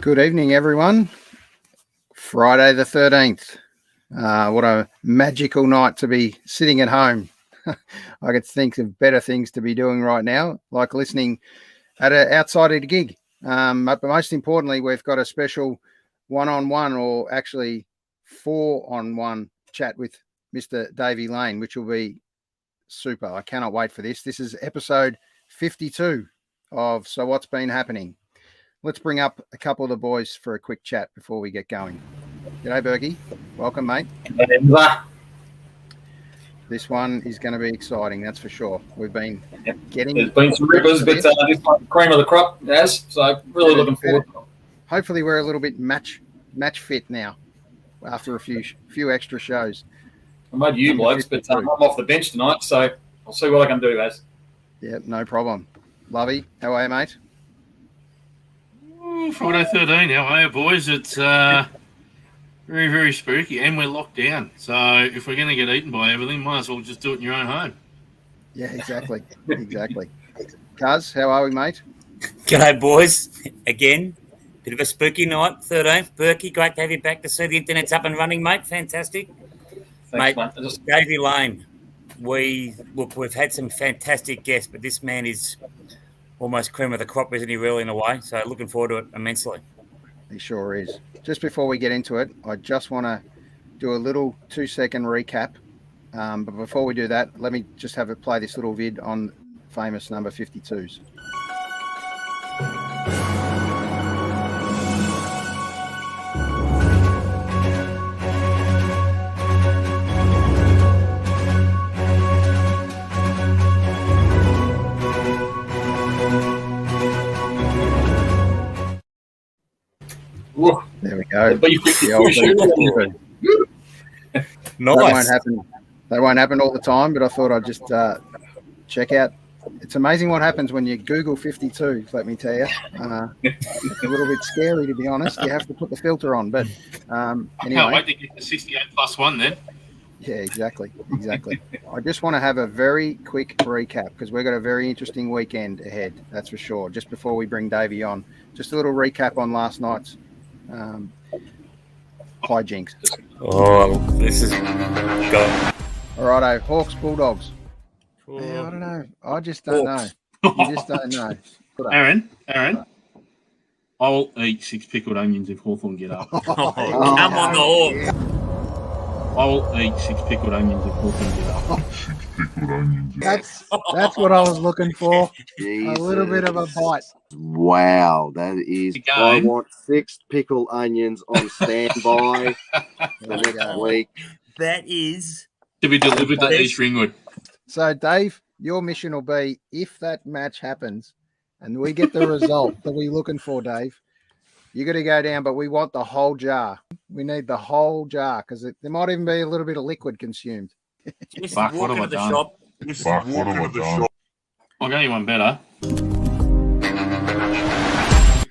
Good evening, everyone. Friday the 13th. What a magical night to be sitting at home. I could think of better things to be doing right now, like listening outside at a gig. But most importantly, we've got a special one-on-one, or actually 4-on-1 chat with Mr. Davey Lane, which will be super. I cannot wait for this. This is episode 52 of So What's Been Happening. Let's bring up a couple of the boys for a quick chat before we get going. G'day, Berkey. Welcome, mate. This one is going to be exciting, that's for sure. We've been getting... There's been some rippers, but this one, cream of the crop, yes. So really looking forward to it. Hopefully we're a little bit match fit now after a few extra shows. I made you blokes, but I'm off the bench tonight, so I'll see what I can do, Az. Yeah, no problem. Lovey, how are you, mate? Friday 13, how are you, boys? It's very, very spooky, and we're locked down. So if we're going to get eaten by everything, might as well just do it in your own home. Yeah, exactly. Exactly. Cuz, how are we, mate? G'day, boys. Again, bit of a spooky night, 13th. Berkey, great to have you back to see the internet's up and running, mate. Fantastic. Thanks, mate. Davey Lane. We've had some fantastic guests, but this man is almost cream of the crop, isn't he, really, in a way? So looking forward to it immensely. He sure is. Just before we get into it, I just want to do a little 2-second recap. But before we do that, let me just have it play this little vid on famous number 52s. There we go. Nice. That won't happen all the time, but I thought I'd just check out. It's amazing what happens when you Google 52, let me tell you. It's a little bit scary, to be honest. You have to put the filter on. But anyway. I can't wait to get the 68 plus one then. Yeah, exactly. I just want to have a very quick recap because we've got a very interesting weekend ahead, that's for sure. Just before we bring Davey on, just a little recap on last night's hijinks. Oh, this is go. All righto, Hawks, Bulldogs. Yeah, I don't know. I just don't know. You just don't know. Aaron, I'll eat 6 pickled onions if Hawthorn get up. Come on, the Hawks. Yeah. I'll eat 6 pickled onions if Hawthorn get up. That's what I was looking for. Jesus. A little bit of a bite. Wow, that is. I want 6 pickled onions on standby for next week. That is To be delivered to East Ringwood. So, Dave, your mission will be if that match happens and we get the result that we're looking for, Dave, you got to go down, but we want the whole jar. We need the whole jar because there might even be a little bit of liquid consumed. Fuck, what have I done? I'll go you one better.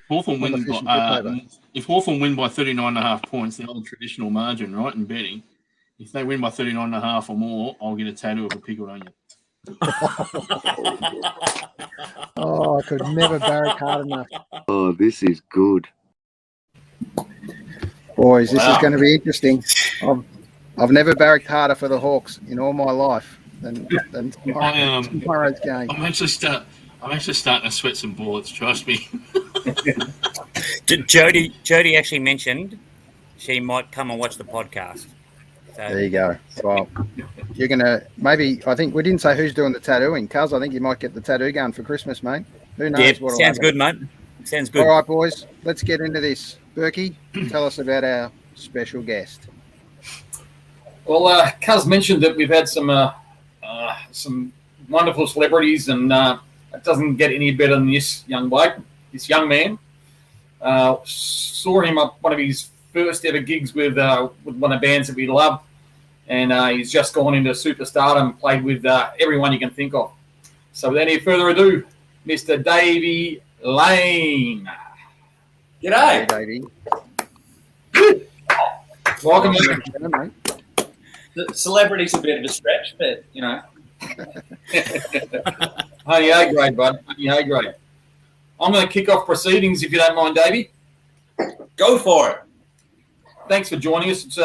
If Hawthorn win by 39.5 points, the old traditional margin, right, in betting, if they win by 39.5 or more, I'll get a tattoo of a pickled onion. Oh, I could never barrack hard enough. Oh, this is good. Boys, this is going to be interesting. I've never barracked harder for the Hawks in all my life than tomorrow's game. I'm actually starting to sweat some bullets, trust me. Jody actually mentioned she might come and watch the podcast. So. There you go. Well, you're going to I think we didn't say who's doing the tattooing. Cuz, I think you might get the tattoo going for Christmas, mate. Who knows? Yeah, sounds good, mate. Sounds good. All right, boys, let's get into this. Berkey, tell us about our special guest. Well, Cuz mentioned that we've had some wonderful celebrities, and it doesn't get any better than this young man. Saw him at one of his first ever gigs with one of the bands that we love, and he's just gone into superstardom, played with everyone you can think of. So without any further ado, Mr. Davey Lane. G'day, Davey. Welcome. Mate. The celebrity's a bit of a stretch, but, you know. Honey A grade, bud. Honey A grade. I'm going to kick off proceedings, if you don't mind, Davey. Go for it. Thanks for joining us. It's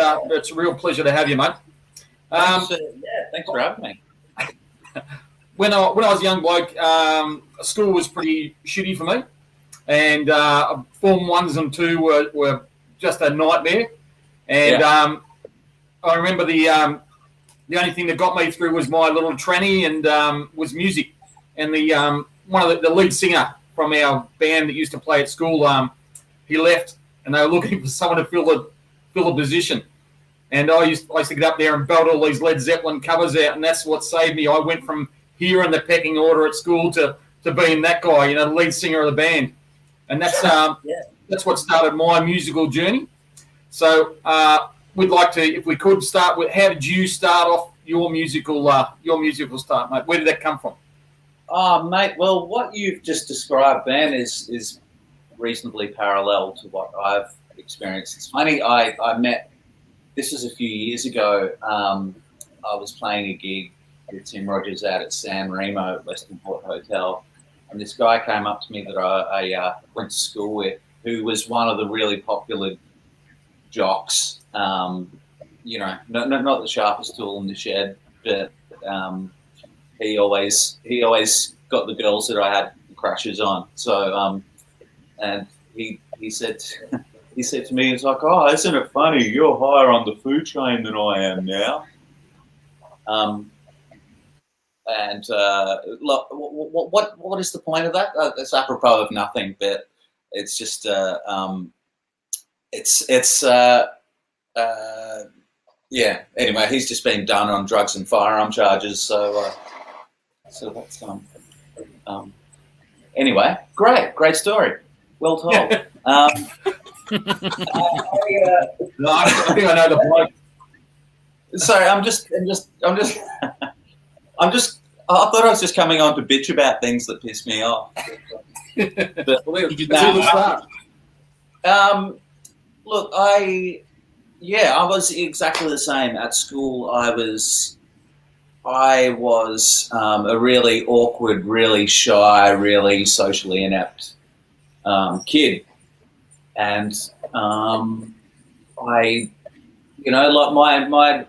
a real pleasure to have you, mate. Thanks for having me. When I was a young bloke, school was pretty shitty for me, and Form 1s and 2 were just a nightmare. And I remember the only thing that got me through was my little tranny and was music. And the one of the lead singer from our band that used to play at school, he left, and they were looking for someone to fill the position. And I used to get up there and belt all these Led Zeppelin covers out, and that's what saved me. I went from here in the pecking order at school to being that guy, the lead singer of the band. And that's what started my musical journey. So we'd like to, if we could, start with, how did you start off your musical start, mate? Where did that come from? Oh, mate, well, what you've just described, Ben, is reasonably parallel to what I've experienced. It's funny, I met, this was a few years ago, I was playing a gig with Tim Rogers out at San Remo at Western Port Hotel, and this guy came up to me that I went to school with, who was one of the really popular jocks, not the sharpest tool in the shed, but he always got the girls that I had crushes on. So and he said to me, it's like, oh, isn't it funny? You're higher on the food chain than I am now. Look, what is the point of that? It's apropos of nothing, but it's just Anyway, he's just been done on drugs and firearm charges, so that's anyway, great story, well told. I think I know the bloke. Sorry, I'm just. I thought I was just coming on to bitch about things that piss me off. But, look, I was exactly the same at school. I was a really awkward, really shy, really socially inept kid, and my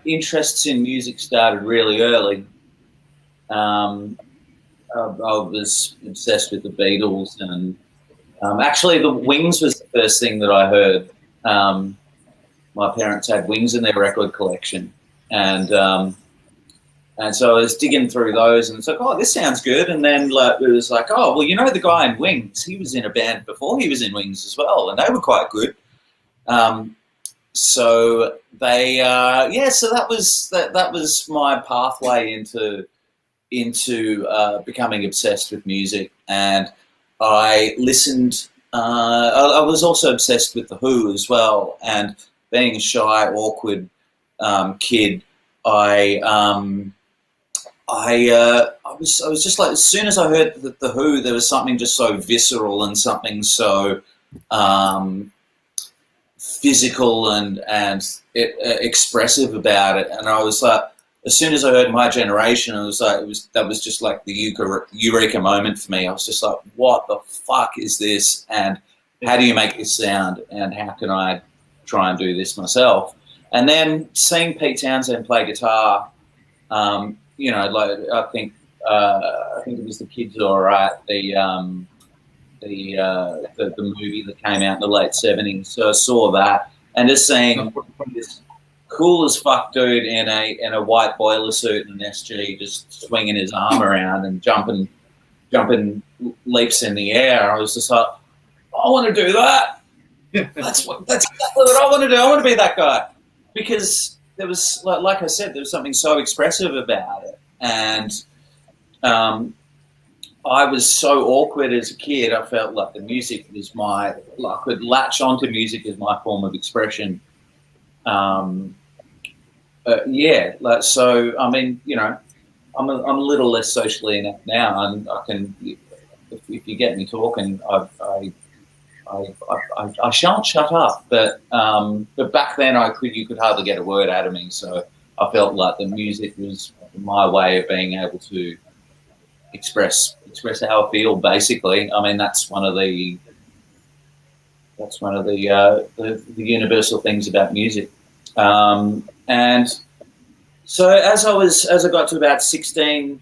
interests in music started really early. I was obsessed with the Beatles, and actually the Wings was the first thing that I heard. My parents had Wings in their record collection, and so I was digging through those, and it's like, oh, this sounds good. And then it was like, oh, well, the guy in Wings, he was in a band before he was in Wings as well, and they were quite good. So they, so that was my pathway into becoming obsessed with music. And I listened. I was also obsessed with The Who as well, and being a shy, awkward kid, I was just like, as soon as I heard the Who, there was something just so visceral and something so physical and expressive about it. And I was like, as soon as I heard My Generation, that was just like the eureka moment for me. I was just like, what the fuck is this? And how do you make this sound? And how can I try and do this myself? And then seeing Pete Townsend play guitar, I think it was The Kids Are Alright, the movie that came out in the late 70s. So I saw that, and just seeing this cool as fuck dude in a white boiler suit and an SG just swinging his arm around and jumping leaps in the air. I was just like, I want to do that. That's exactly what I want to do. I want to be that guy, because there was, like I said, there was something so expressive about it. And I was so awkward as a kid. I felt like the music was I could latch onto music as my form of expression. So I mean, I'm a little less socially inept now, and I can, if you get me talking, I shan't shut up. But back then you could hardly get a word out of me. So I felt like the music was my way of being able to express how I feel. Basically, I mean, that's one of the That's one of the universal things about music. And so as I got to about 15,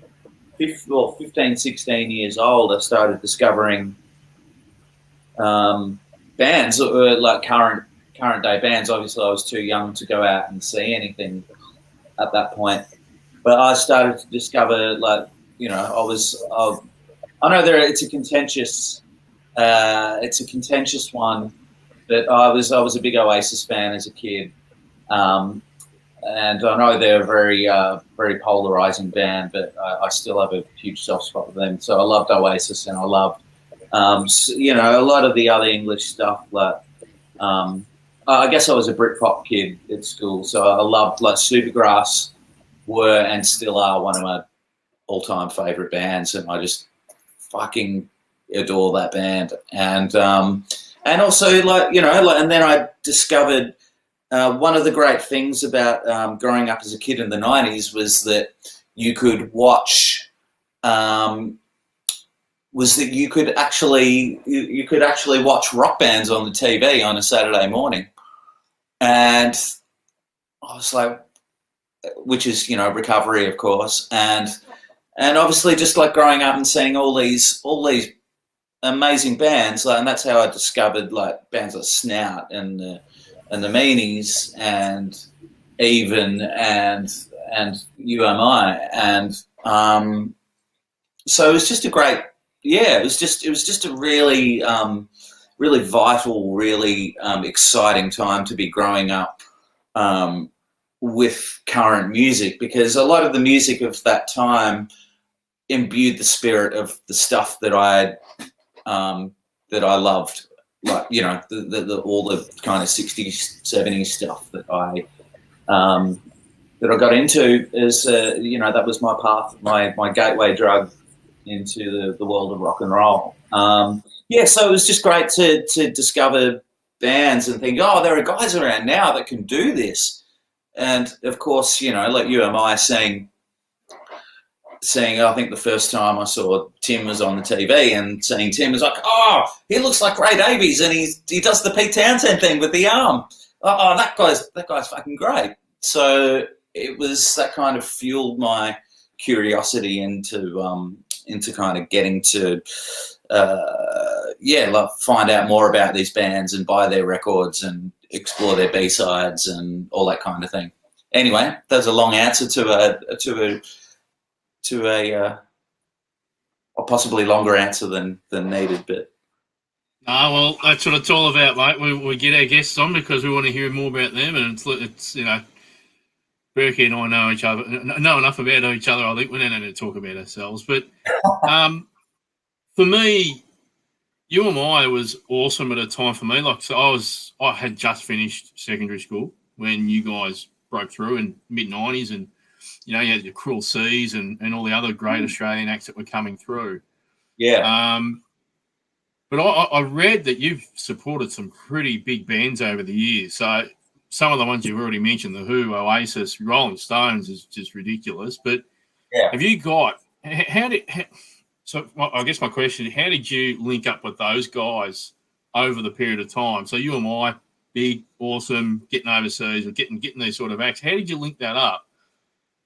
16 years old, I started discovering bands, like current day bands. Obviously, I was too young to go out and see anything at that point, but I started to discover, like, you know, I know it's a contentious one, but I was a big Oasis fan as a kid, and I know they're a very polarizing band, but I still have a huge soft spot for them. So I loved Oasis, and I loved, you know, a lot of the other English stuff. Like, I guess I was a Britpop kid at school, so I loved, like, Supergrass were and still are one of my all-time favorite bands, and I just fucking adore that band. And also, like, you know, like, and then I discovered one of the great things about growing up as a kid in the 90s was that you could watch you could actually watch rock bands on the TV on a Saturday morning. And I was like, which is, you know, recovery, of course, and obviously just like growing up and seeing all these amazing bands, like, and that's how I discovered, like, bands like Snout and the Meanies and Even and UMI, and so it was just a great, it was just a really really vital, really exciting time to be growing up with current music, because a lot of the music of that time imbued the spirit of the stuff that I loved, like, you know, all the kind of 60s, 70s stuff that I got into as, you know, that was my path, my gateway drug into the world of rock and roll. So it was just great to discover bands and think, oh, there are guys around now that can do this. And of course, you know, like UMI seeing, I think the first time I saw Tim was on the TV, and seeing Tim was like, oh, he looks like Ray Davies, and he does the Pete Townsend thing with the arm. Oh, that guy's fucking great. So it was that kind of fueled my curiosity into kind of getting to like find out more about these bands and buy their records and explore their B-sides and all that kind of thing. Anyway, that's a long answer to a possibly longer answer than needed, but. Well, that's what it's all about, mate. We get our guests on because we want to hear more about them, and it's you know, Berkey and I know each other, know enough about each other. I think we don't need to talk about ourselves, but for me, UMI was awesome at a time for me. Like, so I had just finished secondary school when you guys broke through in mid-90s, and you know, you had your Cruel Seas and all the other great Australian acts that were coming through. Yeah. But I read that you've supported some pretty big bands over the years. So some of the ones you've already mentioned, The Who, Oasis, Rolling Stones is just ridiculous. But have you got so I guess my question is, how did you link up with those guys over the period of time? So you and I, big, awesome, getting overseas or getting these sort of acts. How did you link that up?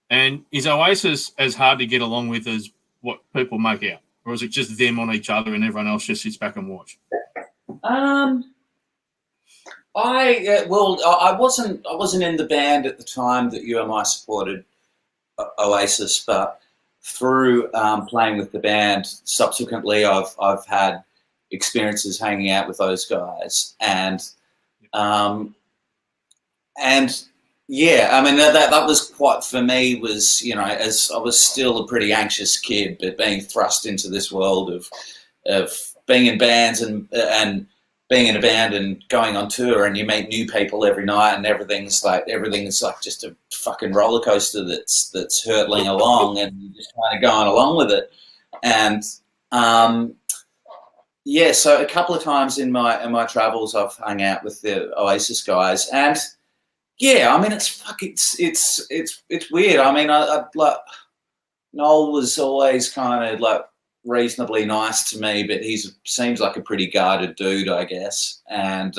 And is Oasis as hard to get along with as what people make out? Or is it just them on each other and everyone else just sits back and watch? I wasn't in the band at the time that UMI supported Oasis, but through playing with the band, subsequently I've had experiences hanging out with those guys, and yeah, I mean that was quite, for me, was, you know, as I was still a pretty anxious kid, but being thrust into this world of being in bands and being in a band and going on tour, and you meet new people every night, and everything's like just a fucking roller coaster that's hurtling along, and you're just kind of going along with it. And so a couple of times in my travels, I've hung out with the Oasis guys, and yeah, I mean, it's weird. I mean, I like, Noel was always kind of like reasonably nice to me, but seems like a pretty guarded dude, I guess, and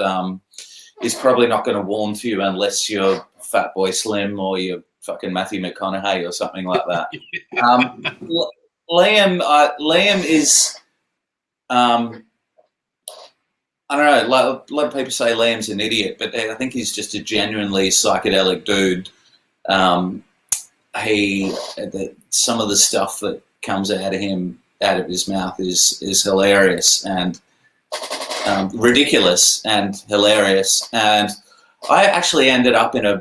he's probably not going to warm to you unless you're Fatboy Slim or you're fucking Matthew McConaughey or something like that. Liam is, I don't know, like, a lot of people say Liam's an idiot, but I think he's just a genuinely psychedelic dude. Some of the stuff that comes out of his mouth is hilarious and ridiculous and hilarious. And I actually ended up in a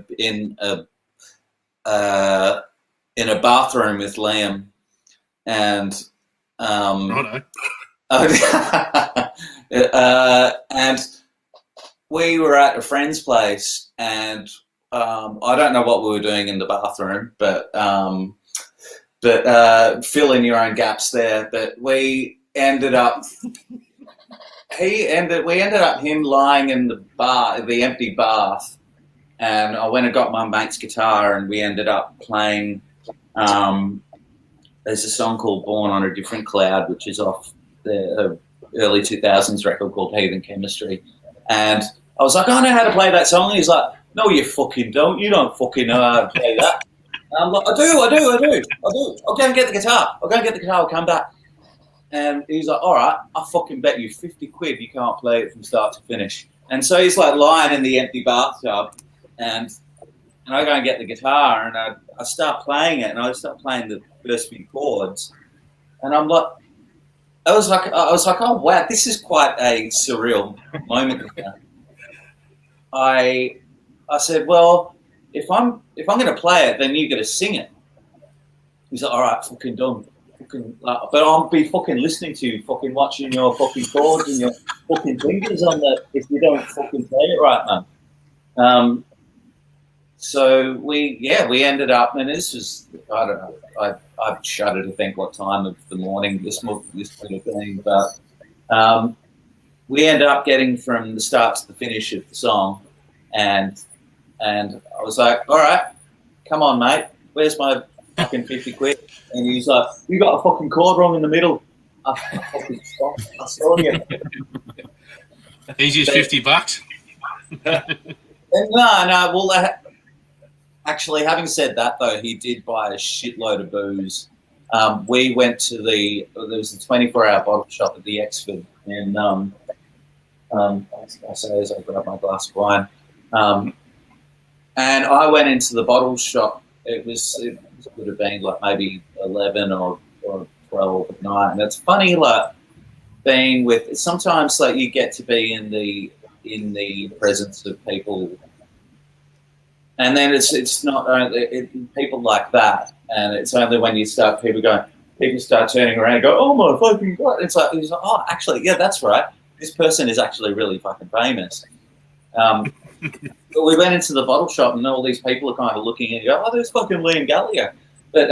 bathroom with Liam, and and we were at a friend's place, and I don't know what we were doing in the bathroom, but fill in your own gaps there. But we ended up him lying in the empty bath, and I went and got my mate's guitar, and we ended up playing. There's a song called "Born on a Different Cloud," which is off the early 2000s record called Heathen Chemistry, and I was like, I know how to play that song. And he's like, no, you fucking don't. You don't fucking know how to play that. And I'm like, I do. I'll go and get the guitar. I'll come back. And he's like, all right, I'll fucking bet you 50 quid you can't play it from start to finish. And so he's like lying in the empty bathtub, and I go and get the guitar, and I start playing it, and I start playing the first few chords, and I'm like, I was like, oh wow, this is quite a surreal moment. I said, well, if I'm going to play it, then you got to sing it. He's like, all right, fucking done. But I'll be fucking listening to you, fucking watching your fucking chords and your fucking fingers on that if you don't fucking play it right, man. So we ended up, and this was, I don't know, I shudder to think what time of the morning this would have been, but we ended up getting from the start to the finish of the song, and I was like, all right, come on, mate, where's my fucking 50 quid? And he's like, you got a fucking chord wrong in the middle. I fucking stopped. I saw you. He's used $50. No. Well, actually, having said that, though, he did buy a shitload of booze. We went to there was a 24-hour bottle shop at the Exford, and I say as I grab my glass of wine, and I went into the bottle shop. It would have been like maybe 11 or 12 at night, and it's funny, like being with. Sometimes, like you get to be in the presence of people. And then it's not only people like that, and it's only when you start people start turning around and go, oh my fucking god! It's like, oh, actually, yeah, that's right. This person is actually really fucking famous. But we went into the bottle shop, and all these people are kind of looking and go, oh, there's fucking Liam Gallagher. But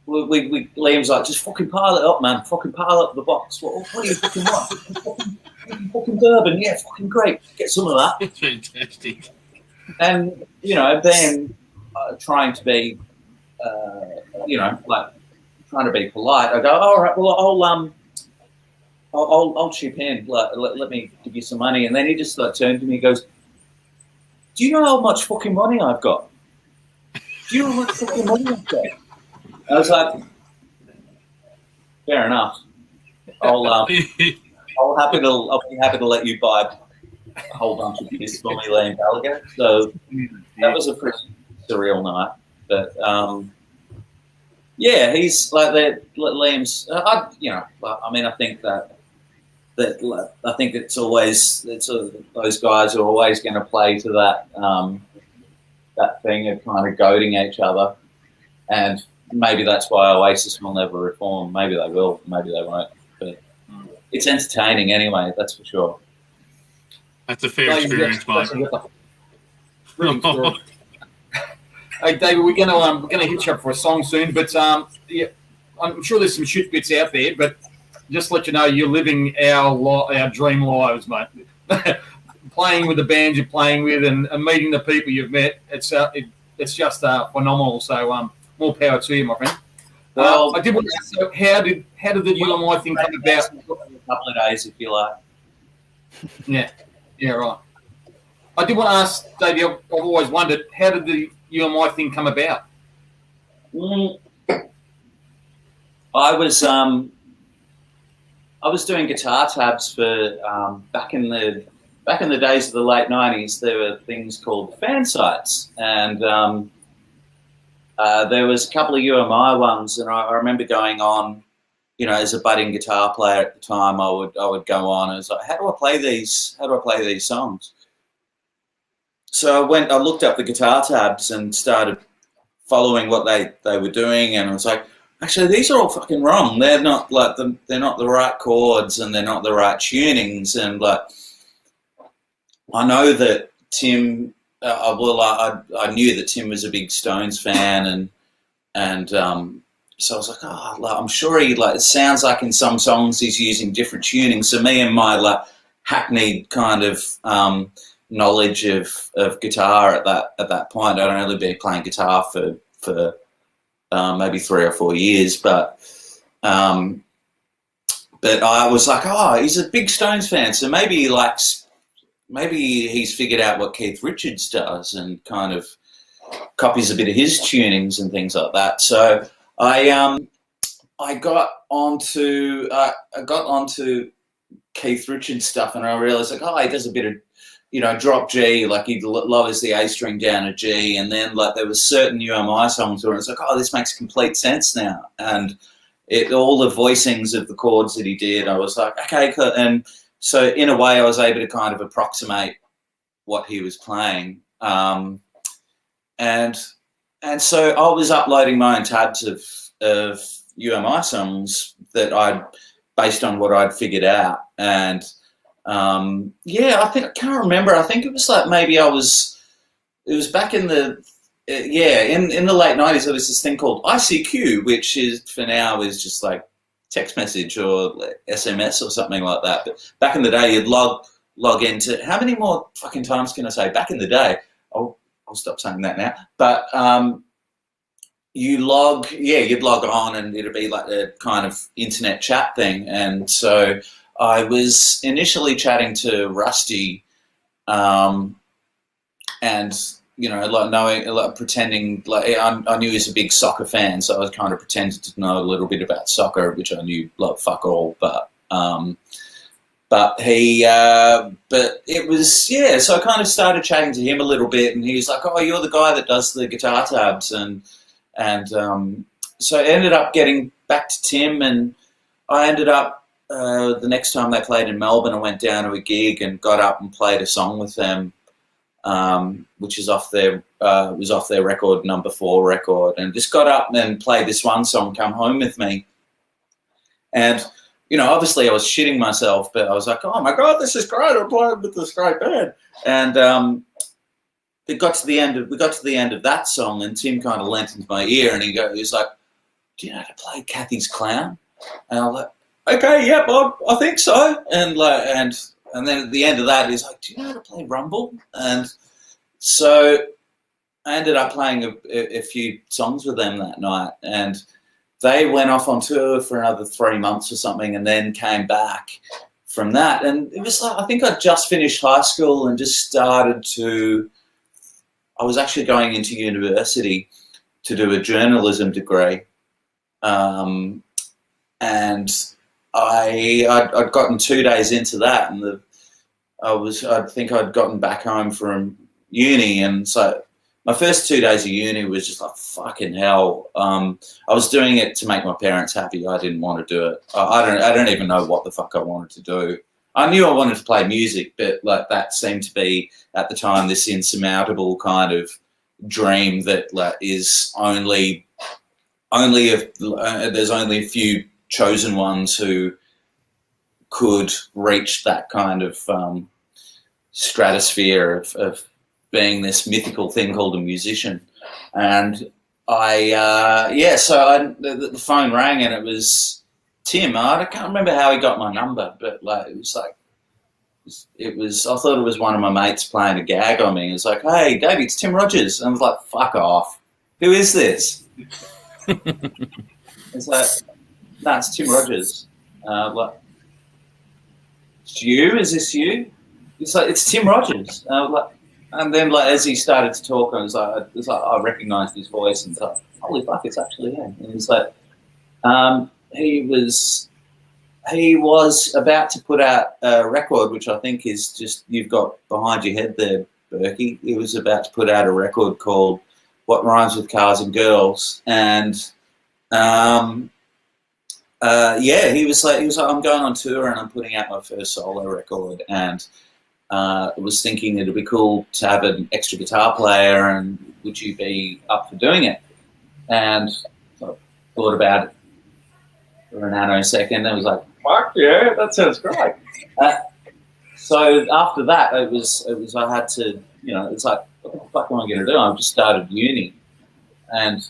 Liam's like, just fucking pile it up, man. Fucking pile up the box. What do you fucking want? fucking bourbon, yeah, fucking great. Get some of that. It's fantastic. And, then trying to be, like trying to be polite, I go, all right, well, I'll chip in. Let me give you some money. And then he just turned to me and goes, do you know how much fucking money I've got? Do you know how much fucking money I've got? I was like, fair enough. I'll be happy to let you buy a whole bunch of piss for me, Liam Gallagher. So that was a pretty surreal night. But yeah, he's like that. Liam's, I think that I think it's those guys are always going to play to that thing of kind of goading each other, and maybe that's why Oasis will never reform. Maybe they will, maybe they won't. But it's entertaining anyway, that's for sure. That's a fair experience, Mike. Hey, David, we're gonna hit you up for a song soon, but yeah, I'm sure there's some shit bits out there, but just to let you know, you're living our dream lives, mate. Playing with the bands you're playing with and meeting the people you've met, it's just phenomenal. So more power to you, my friend. Well, I did want to ask, so how did the UMI thing come about? A couple of days, if you like. Yeah, right. I did want to ask, Davey, I've always wondered, how did the UMI thing come about? I was doing guitar tabs for back in the days of the late 90s. There were things called fan sites, and there was a couple of UMI ones, and I remember going on, you know, as a budding guitar player at the time. I would go on and I was like, how do I play these songs? So I looked up the guitar tabs and started following what they were doing, and I was like, actually, these are all fucking wrong. They're not they're not the right chords, and they're not the right tunings. And like, I know that Tim. I knew that Tim was a big Stones fan, and so I was like, I'm sure it sounds like in some songs he's using different tunings. So me and my hackneyed kind of knowledge of guitar at that point, I'd only been playing guitar for maybe 3 or 4 years, but I was like, he's a big Stones fan, so maybe he's figured out what Keith Richards does and kind of copies a bit of his tunings and things like that. So I got onto Keith Richards stuff, and I realized he does a bit of, you know, drop G, like he lowers the A string down a G, and then there was certain UMI songs where it's like, this makes complete sense now, and all the voicings of the chords that he did, I was like, okay, cool. And so in a way I was able to kind of approximate what he was playing, and so I was uploading my own tabs of UMI songs that I'd based on what I'd figured out, and I can't remember. I think it was it was back in the in the late 90s. There was this thing called ICQ, which is for now is just like text message or SMS or something like that. But back in the day, you'd log into, how many more fucking times can I say? Back in the day, I'll stop saying that now. But you'd log on, and it'd be like a kind of internet chat thing. And so I was initially chatting to Rusty, and you know, pretending I knew he was a big soccer fan, so I was kind of pretending to know a little bit about soccer, which I knew fuck all. But it was So I kind of started chatting to him a little bit, and he was like, "Oh, you're the guy that does the guitar tabs," and so I ended up getting back to Tim, and I ended up. The next time they played in Melbourne, I went down to a gig and got up and played a song with them, which is off their record, number 4 record, and just got up and played this one song, "Come Home With Me." And you know, obviously I was shitting myself, but I was like, "Oh my god, this is great! I'm playing with this great band." And we got to the end of that song, and Tim kind of leant into my ear, and he was like, "Do you know how to play Kathy's Clown?" And I was like, "Okay, yep, I think so." And then at the end of that, he's like, "Do you know how to play Rumble?" And so I ended up playing a few songs with them that night, and they went off on tour for another 3 months or something, and then came back from that. And it was I think I'd just finished high school and just I was actually going into university to do a journalism degree, and I'd gotten 2 days into that, and I think I'd gotten back home from uni, and so my first 2 days of uni was just like fucking hell. I was doing it to make my parents happy. I didn't want to do it. I don't even know what the fuck I wanted to do. I knew I wanted to play music, but that seemed to be at the time this insurmountable kind of dream that is there's only a few chosen ones who could reach that kind of stratosphere of being this mythical thing called a musician. And the phone rang, and it was Tim. I can't remember how he got my number, but I thought it was one of my mates playing a gag on me. It was like, "Hey, Davey, it's Tim Rogers." And I was like, "Fuck off. Who is this?" It's like, no, it's Tim Rogers. Like, it's you? Is this you? It's like, it's Tim Rogers. Like, and then like as he started to talk, I was like I recognised his voice and thought, holy fuck, it's actually him. And it's like, he was about to put out a record, which I think is just, you've got behind your head there, Berkey. He was about to put out a record called What Rhymes with Cars and Girls, and he was like, I'm going on tour and I'm putting out my first solo record, and I was thinking it'd be cool to have an extra guitar player, and would you be up for doing it? And I thought about it for a nanosecond. I was like, fuck yeah, that sounds great. So after that, it was I had to, it's like, what the fuck am I going to do? I've just started uni, and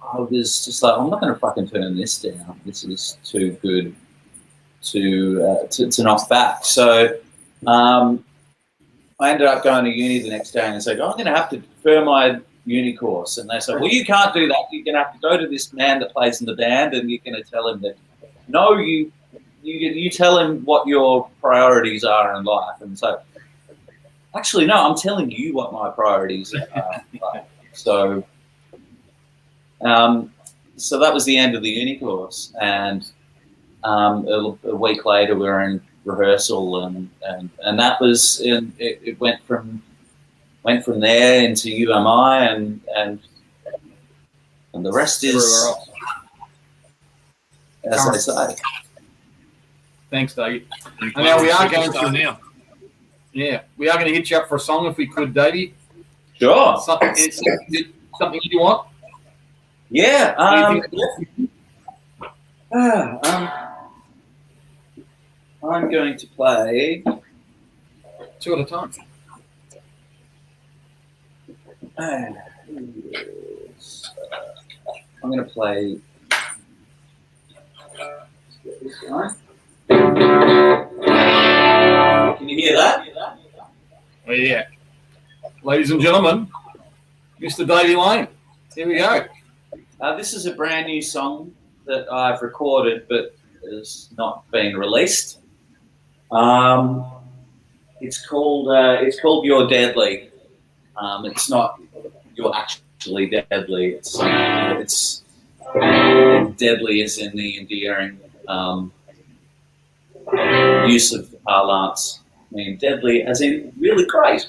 I was just like, I'm not going to fucking turn this down. This is too good to knock back. So I ended up going to uni the next day, and I said, I'm going to have to defer my uni course. And they said, well, you can't do that. You're going to have to go to this man that plays in the band, and you're going to tell him that, no, you tell him what your priorities are in life. And so, actually, no, I'm telling you what my priorities are in life. So, so that was the end of the uni course, and a week later we were in rehearsal, and that was it went from there into UMI, and the rest is, as they say. Thanks, Davey. And now we are going to we are going to hit you up for a song if we could, Davey. Sure. Something you want? Yeah. I'm going to play two at a time. I'm going to play. Can you hear that? Oh, yeah. Ladies and gentlemen, Mr. Davey Lane. Here we go. This is a brand new song that I've recorded but has not been released. It's called You're Deadly. It's not You're Actually Deadly. It's deadly as in the endearing use of the parlance. I mean, deadly as in really great.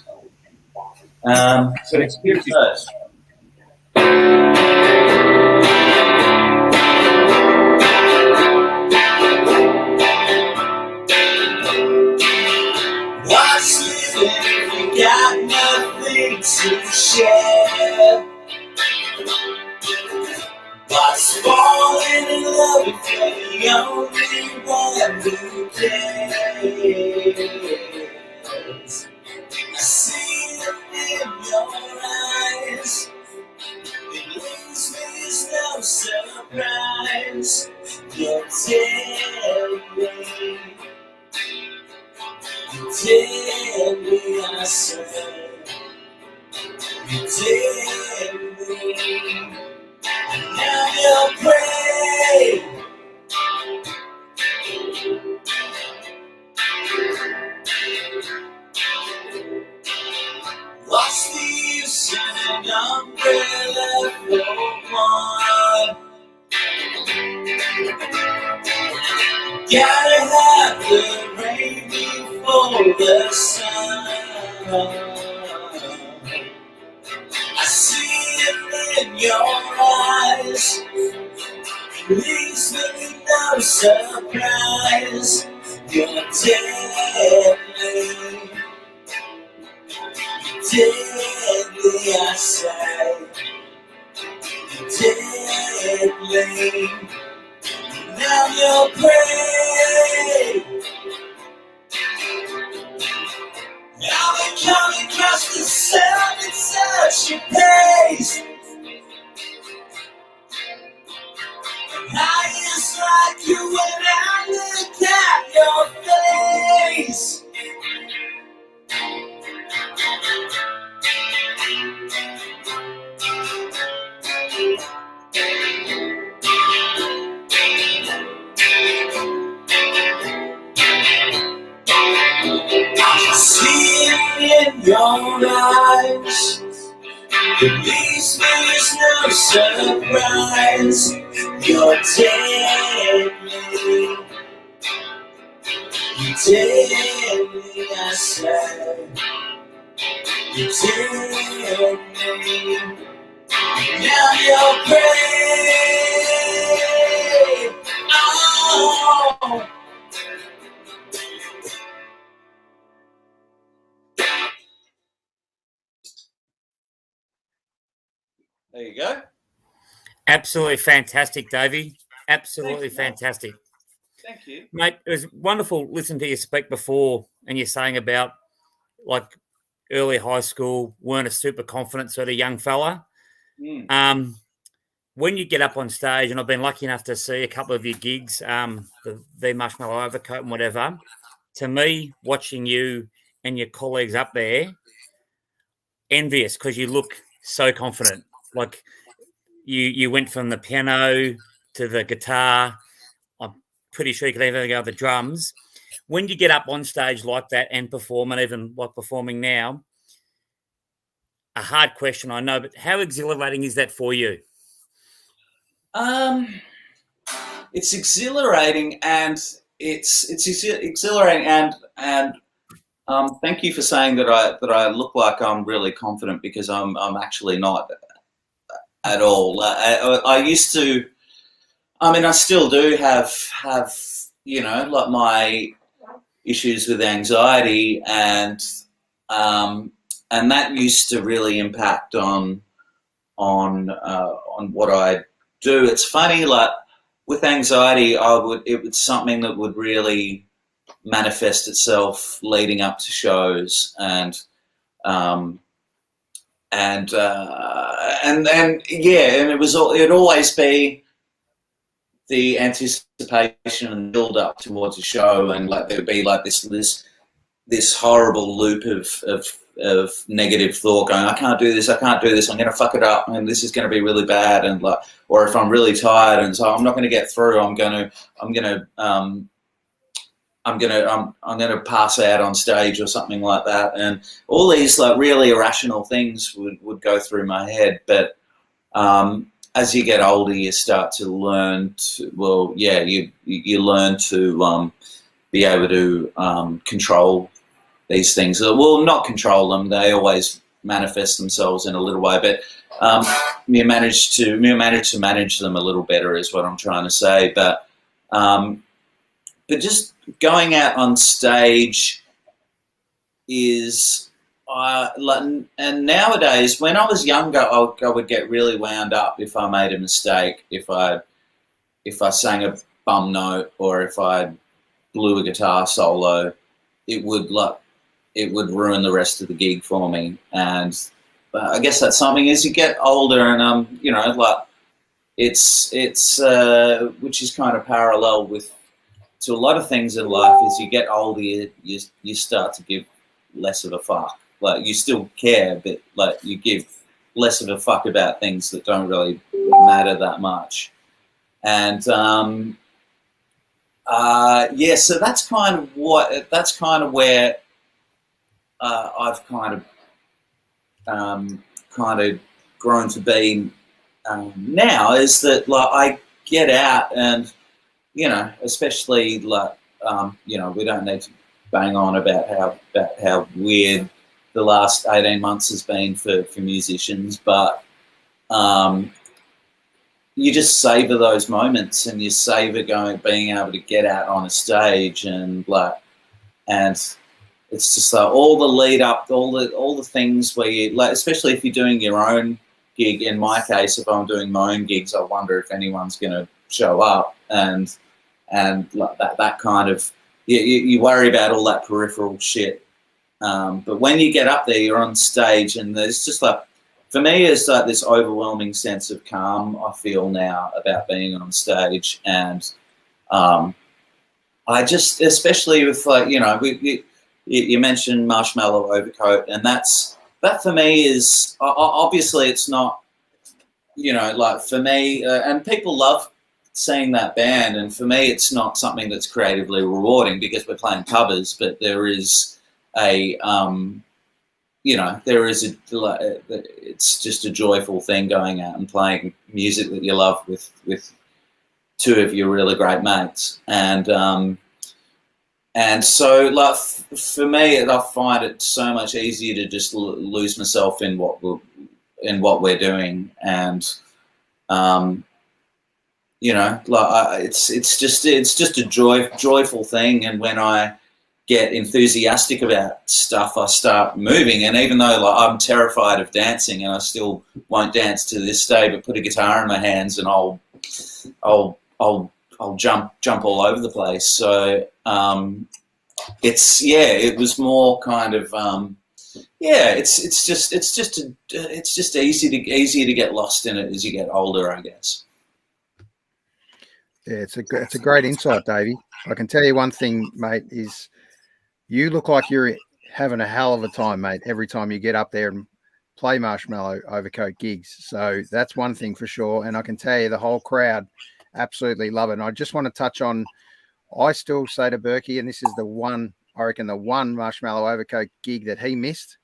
So it's here first. What's living if you got nothing to share? What's falling in love if you're the only one who cares? I see it in your eyes. It leaves me as no surprise. You're deadly. You're deadly, I said. You're deadly. And now you're prey. What's the use in an umbrella for one? Gotta have the rain before the sun. I see it in your eyes. Leaves me no surprise. You're deadly. Deadly, I say. Deadly. Now you're prey. Now we're coming across the sun at such a pace. I just like you when I look at your face. your eyes. At least there's no surprise. You're deadly. You deadly, I said. You deadly. Now you're brave. Oh. There you go. Absolutely fantastic, Davey. Absolutely fantastic. Thank you. Mate, it was wonderful listening to you speak before, and you're saying about like early high school, weren't a super confident sort of young fella. Mm. When you get up on stage, and I've been lucky enough to see a couple of your gigs, the Marshmallow Overcoat and whatever, to me, watching you and your colleagues up there, envious because you look so confident. Like you went from the piano to the guitar. I'm pretty sure you could even go the drums. When you get up on stage like that and perform, and even like performing now, a hard question, I know, but how exhilarating is that for you? It's exhilarating, and it's exhilarating, and thank you for saying that I look like I'm really confident, because I'm actually not at all. I used to. I mean, I still do have like my issues with anxiety, and that used to really impact on what I do. It's funny, like with anxiety, it was something that would really manifest itself leading up to shows, and it'd always be the anticipation and build up towards a show, and like there'd be like this horrible loop of negative thought going, I can't do this, I'm going to fuck it up, and this is going to be really bad, and like, or if I'm really tired and so I'm not going to get through, I'm going to pass out on stage or something like that, and all these like really irrational things would go through my head. But as you get older, you start to learn you learn to be able to control these things. Well, not control them; they always manifest themselves in a little way. But you manage to manage them a little better, is what I'm trying to say. But just going out on stage is, and nowadays, when I was younger, I would get really wound up if I made a mistake, if I sang a bum note, or if I blew a guitar solo. It would ruin the rest of the gig for me. And I guess that's something as you get older, and it's which is kind of parallel to a lot of things in life. As you get older, you start to give less of a fuck. Like, you still care, but like you give less of a fuck about things that don't really matter that much. And so that's kind of where I've kind of grown to be now, is that like I get out, and especially like we don't need to bang on about how weird the last 18 months has been for musicians, but you just savor those moments, and you savor being able to get out on a stage, and it's just like all the lead up, all the things where you like, especially if you're doing your own gig. In my case, if I'm doing my own gigs, I wonder if anyone's going to show up, and like that kind of, you worry about all that peripheral shit. But when you get up there, you're on stage, and there's just like, for me, it's like this overwhelming sense of calm I feel now about being on stage. And I just, especially with like, you mentioned Marshmallow Overcoat, and that for me is, obviously it's not, like for me, and people love seeing that band, and for me it's not something that's creatively rewarding, because we're playing covers, but there is a you know, there is it's just a joyful thing going out and playing music that you love with two of your really great mates. And so, like, for me, I find it so much easier to just lose myself in what we're doing, and you know, like it's just a joyful thing. And when I get enthusiastic about stuff, I start moving. And even though, like, I'm terrified of dancing, and I still won't dance to this day, but put a guitar in my hands and I'll jump all over the place. So it was more kind of it's just easier to get lost in it as you get older, I guess. Yeah, it's a great insight, Davey. I can tell you one thing, mate, is you look like you're having a hell of a time, mate, every time you get up there and play Marshmallow Overcoat gigs. So that's one thing for sure. And I can tell you the whole crowd absolutely love it. And I just want to touch on, I still say to Berkey, and this is the one Marshmallow Overcoat gig that he missed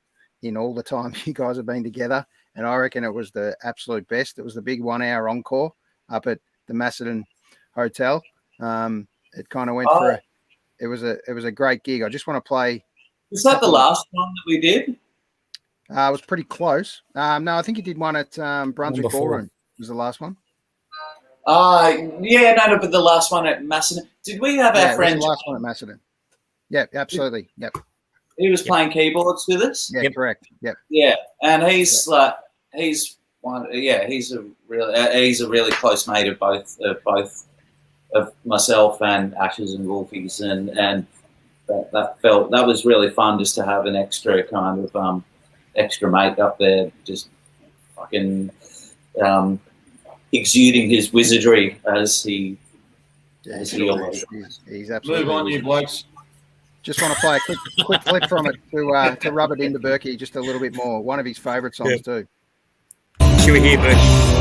in all the time you guys have been together. And I reckon it was the absolute best. It was the big 1 hour encore up at the Macedon Hotel. It kind of went for it was a great gig. I just want to play. Is that the last one that we did? It was pretty close. No, I think you did one at Brunswick Ballroom. Was the last one? No, but the last one at Macedon. Did we have our friend? The last one at Macedon. Yeah, absolutely. Yep. He was playing keyboards with us. Yeah, correct. Yep. Yeah, and he's a really close mate of both of myself and Ashes and Wolfies, and that was really fun, just to have an extra kind of extra mate up there, just fucking exuding his wizardry as he always. He's absolutely. Move on, you blokes. Just want to play a quick clip from it to rub it into Berkey just a little bit more. One of his favourite songs too. Should we hear Berkey?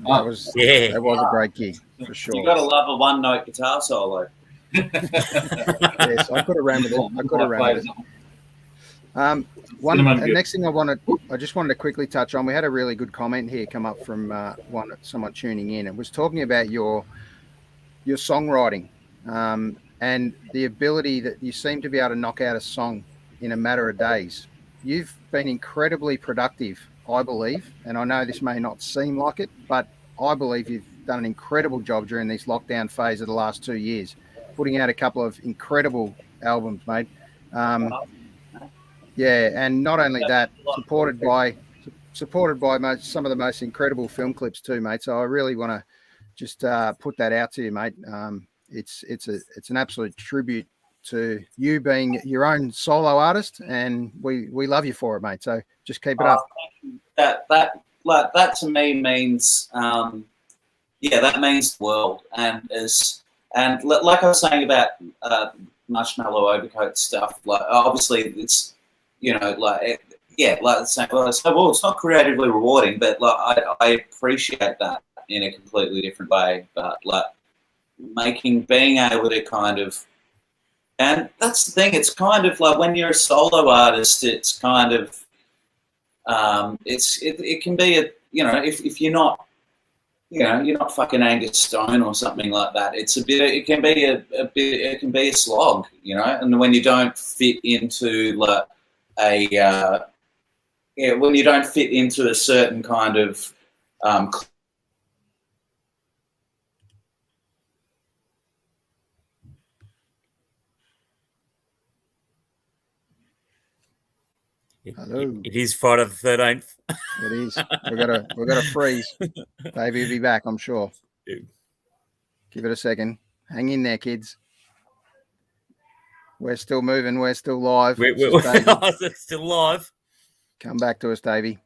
That was a great gig for sure. You got to love a one-note guitar solo. Yes, I could have ran with it. Next thing I just wanted to quickly touch on. We had a really good comment here come up from someone tuning in. It was talking about your songwriting and the ability that you seem to be able to knock out a song in a matter of days. You've been incredibly productive, I believe, and I know this may not seem like it, but I believe you've done an incredible job during this lockdown phase of the last 2 years, putting out a couple of incredible albums, mate. Yeah, and not only that, supported by some of the most incredible film clips too, mate. So I really want to just put that out to you, mate. It's an absolute tribute to you being your own solo artist, and we love you for it, mate. So just keep it up. That to me means, that means the world. And like I was saying about Marshmallow Overcoat stuff, like obviously it's, it's not creatively rewarding, but like I appreciate that in a completely different way. But like being able to kind of, and that's the thing, it's kind of like when you're a solo artist, it's kind of, it can be if you're not, you're not fucking Angus Stone or something like that. It can be a slog, and when you don't fit into like when you don't fit into a certain kind of Hello. It is Friday the 13th. It is. We've got to freeze. Davey will be back, I'm sure. Dude. Give it a second. Hang in there, kids. We're still moving. We're still live. We're still live. Come back to us, Davey.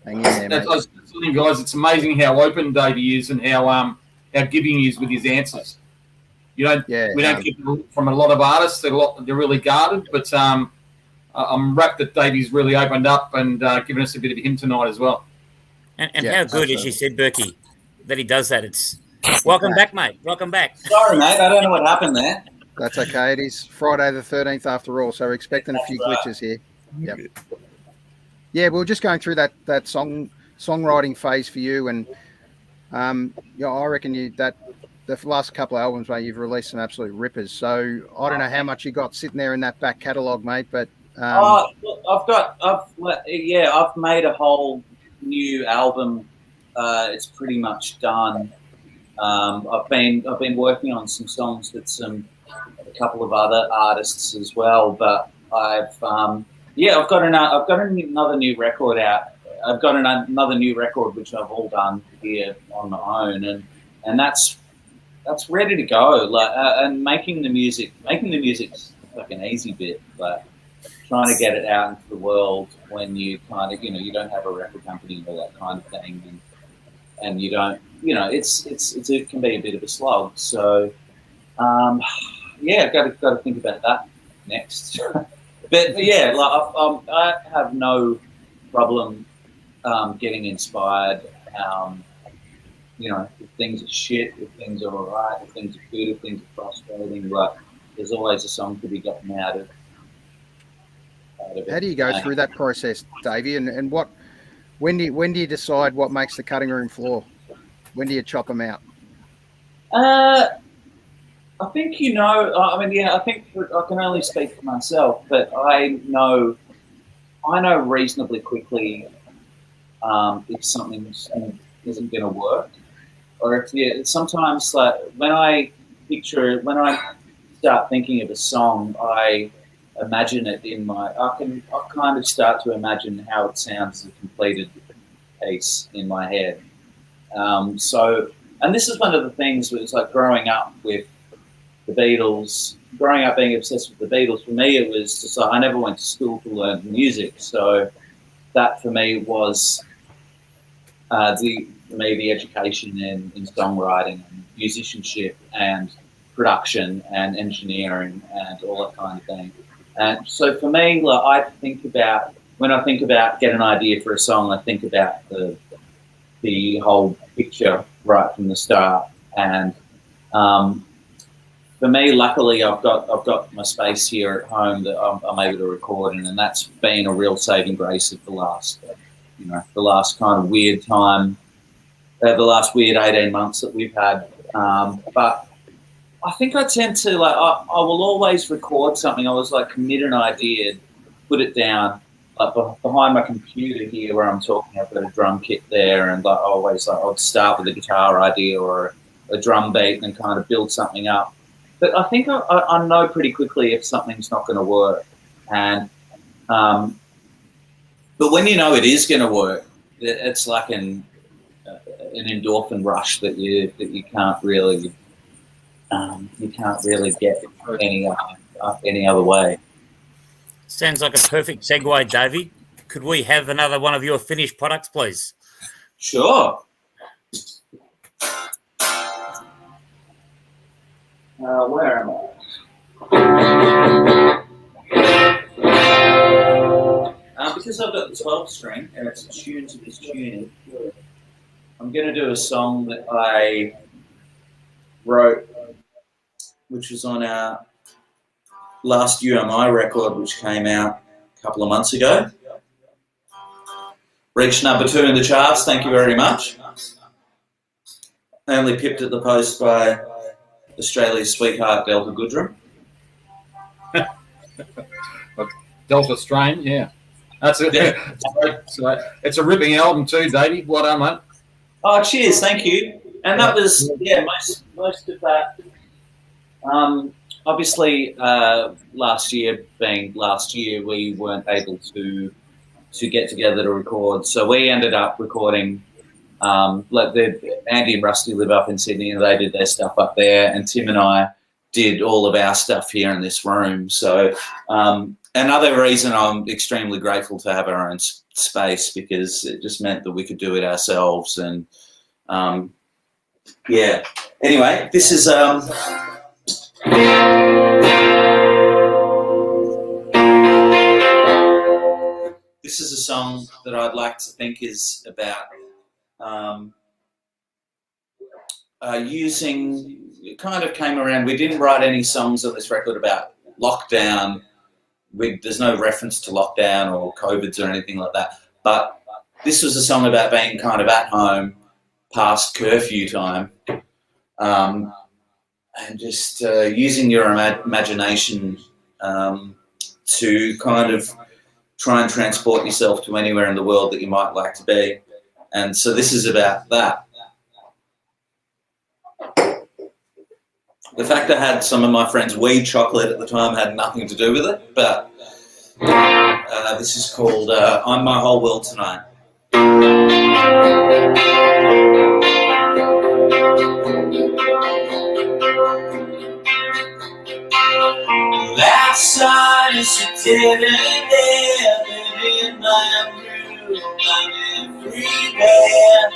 Hang in there, mate. That's something, guys. It's amazing how open Davey is and how giving he is with his answers. We don't get from a lot of artists. They're really guarded, but I'm wrapped that Davey's really opened up and given us a bit of him tonight as well. And how good, as you said, Berkey, that he does that. It's welcome back, mate. Welcome back. Sorry, mate. I don't know what happened there. That's okay. It is Friday the 13th after all, so we're expecting a few glitches here. Yep. Yeah, we were just going through that songwriting phase for you, and I reckon the last couple of albums, mate, you've released some absolute rippers. So I don't know how much you got sitting there in that back catalogue, mate, but I've made a whole new album. It's pretty much done. I've been working on some songs with a couple of other artists as well, but I've got another new record out. I've got another new record which I've all done here on my own, and that's ready to go. And making the music's like an easy bit, but trying to get it out into the world when you kind of you don't have a record company and all that kind of thing, and you don't it can be a bit of a slog. So I've got to think about that next. But yeah, I have no problem getting inspired. If things are shit, if things are all right, if things are good, if things are frustrating, there's always a song to be gotten out of it. How do you go through that process, Davey? And when do you decide what makes the cutting room floor? When do you chop them out? I think I think I can only speak for myself, but I know reasonably quickly if something isn't going to work, or if sometimes when I start thinking of a song, I imagine it I kind of start to imagine how it sounds as a completed piece in my head. And this is one of the things was like growing up with the Beatles, growing up being obsessed with the Beatles. For me, it was just I never went to school to learn music, so that for me was the education in songwriting and musicianship and production and engineering and all that kind of thing. And so for me, when I think about getting an idea for a song, I think about the whole picture right from the start. And for me, luckily, I've got my space here at home that I'm able to record in, and that's been a real saving grace of the last kind of weird time, the last weird 18 months that we've had. But I think I tend to I will always record something. I was commit an idea, put it down, behind my computer here where I'm talking. I've got a drum kit there, and I'll start with a guitar idea or a drum beat and kind of build something up. But I think I know pretty quickly if something's not going to work, and but when you know it is going to work, it's like an endorphin rush that you can't really get any other way. Sounds like a perfect segue, Davey. Could we have another one of your finished products, please? Sure. Where am I? Because I've got the 12 string and it's tuned to this tuning, I'm going to do a song that I wrote, which was on our last UMI record, which came out a couple of months ago. Reached number 2 in the charts, thank you very much. Only pipped at the post by Australia's sweetheart, Delta Goodrum. Delta Strain, yeah. That's it. Yeah. It's a ripping album too, Davey. Well done, mate. Oh, cheers, thank you. And that was, most of that. Obviously, last year, we weren't able to get together to record, so we ended up recording. Andy and Rusty live up in Sydney, and they did their stuff up there. And Tim and I did all of our stuff here in this room. So another reason I'm extremely grateful to have our own space, because it just meant that we could do it ourselves. And yeah. Anyway, this is this is a song that I'd like to think is about using. It kind of came around. We didn't write any songs on this record about lockdown. There's no reference to lockdown or COVIDs or anything like that. But this was a song about being kind of at home past curfew time, and just using your imagination to kind of try and transport yourself to anywhere in the world that you might like to be. And so this is about that. The fact I had some of my friends' weed chocolate at the time had nothing to do with it, but this is called I'm My Whole World Tonight. Outside is a dead end, but in my room I'm everywhere.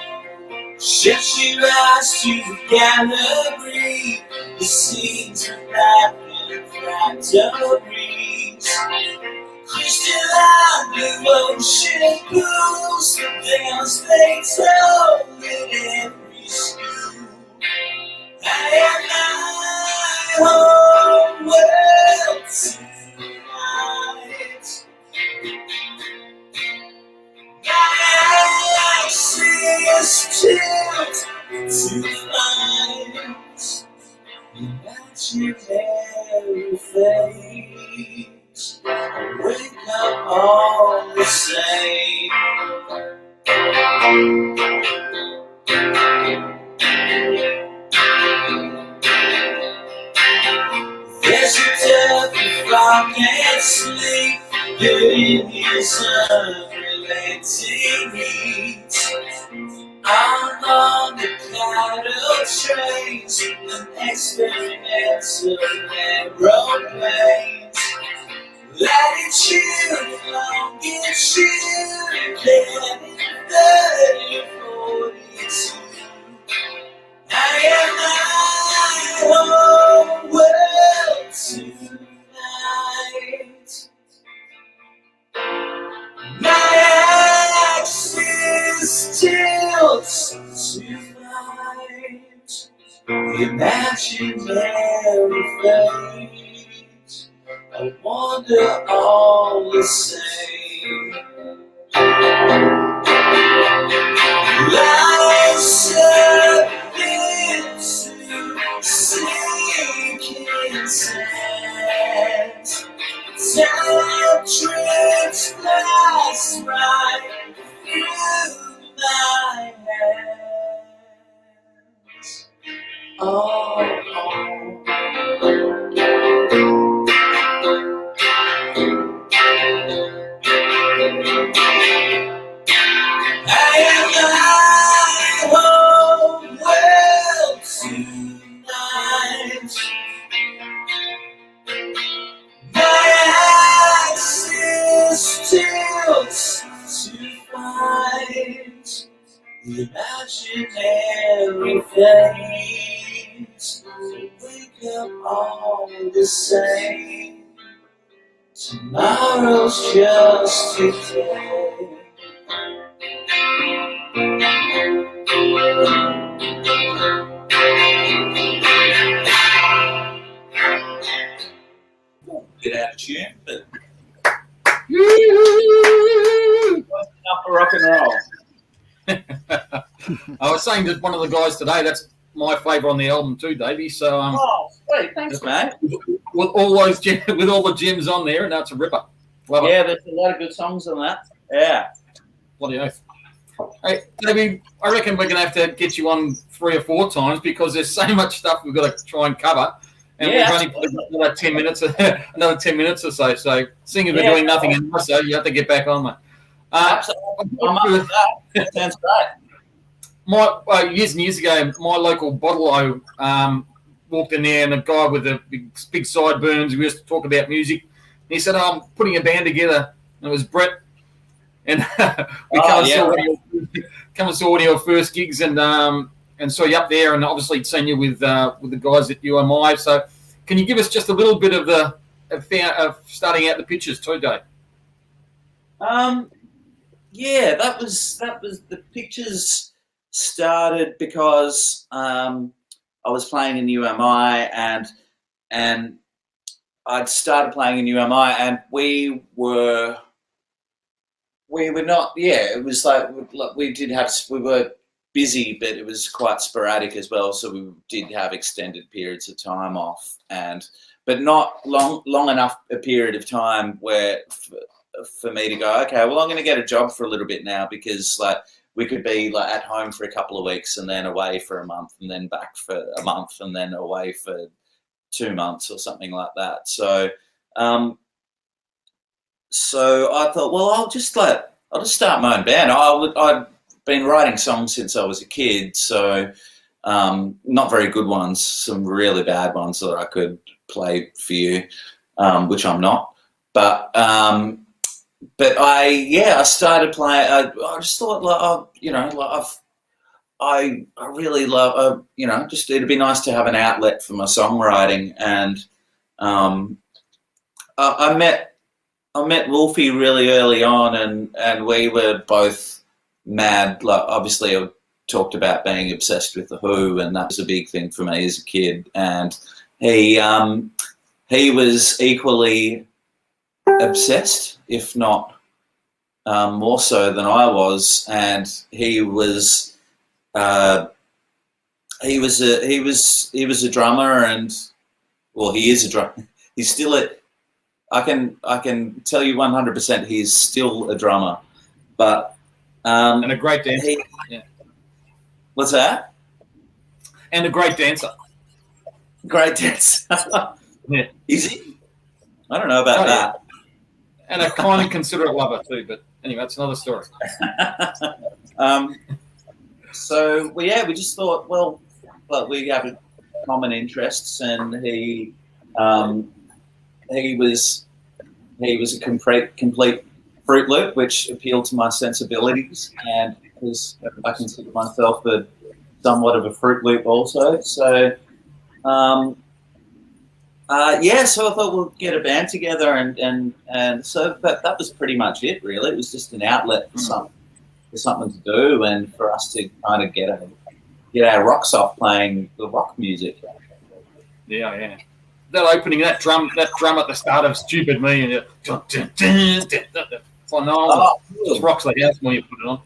Shut your eyes to the gallery, the scenes are wrapping fractals. Crystalline blue ocean pools, the tales they told in every school. I am my whole world tonight. My axis tilt to find imaginary face. Wake up all the same. There's a death if I can't sleep. There is unrelenting heat. I'm on the cattle trains and experimental aeroplanes. Latitude, longitude, then in 3042. I am my whole world tonight. My axis tilts to find imaginary fate. I wonder all the same. Life's a bit too sinking sand. Time trips pass right through my hands. Oh. I am my whole world tonight. My axis tilts to find the imaginary fate. Wake up all the same. Tomorrow's just today. Bit out of tune, but enough for rock and roll. I was saying to one of the guys today, that's my favourite on the album too, Davey. So Oh, sweet, thanks, mate. with all those with all the gems on there, and that's a ripper. Love Yeah, it. there's a lot of good songs on that. Yeah. Bloody oath. Hey, Davey, I reckon we're going to have to get you on 3 or 4 times because there's so much stuff we've got to try and cover. And Yeah, we've only got another 10 minutes, another 10 minutes or so. So, seeing as we're doing nothing else, so you have to get back on, mate. Absolutely. I'm up with that. Sounds great. Years and years ago, my local bottle-o walked in there, and a guy with the big sideburns, we used to talk about music. He said, I'm putting a band together. And it was Brett. And we come and saw one of your first gigs, and saw you up there, and obviously seen you with the guys at UMI. So can you give us just a little bit of of starting out the pictures too, Dave? Yeah, that was the pictures started because I was playing in UMI, and I'd started playing in UMI, and we were not. Yeah, it was like we were busy, but it was quite sporadic as well. So we did have extended periods of time off, but not long enough a period of time where for me to go, okay, well, I'm going to get a job for a little bit now, because like we could be like at home for a couple of weeks and then away for a month and then back for a month and then away for 2 months or something like that. So I thought, well, I'll just start my own band. I'd been writing songs since I was a kid, so not very good ones, some really bad ones that I could play for you, which I'm not. But I started playing. I just thought, I really love, just it'd be nice to have an outlet for my songwriting. And I met Wolfie really early on, and we were both mad. Like, obviously, I talked about being obsessed with The Who, and that was a big thing for me as a kid. And he was equally obsessed, if not more so than I was, and he was a drummer, and well, he is a drummer. He's still I can tell you 100% he is still a drummer, but and a great dancer. What's that? And a great dancer. Great dancer. Yeah. Is he? I don't know about that. And a kind and considerate lover too, but anyway, that's another story. So we just thought, well, we have common interests, and he was a complete Fruit Loop, which appealed to my sensibilities, and because I consider myself somewhat of a Fruit Loop also. So so I thought we'll get a band together, and so that was pretty much it, really. It was just an outlet for something to do, and for us to kind of get our rocks off playing the rock music. Yeah. That opening, that drum at the start of Stupid Me, and phenomenal. Just rocks like that when you put it on.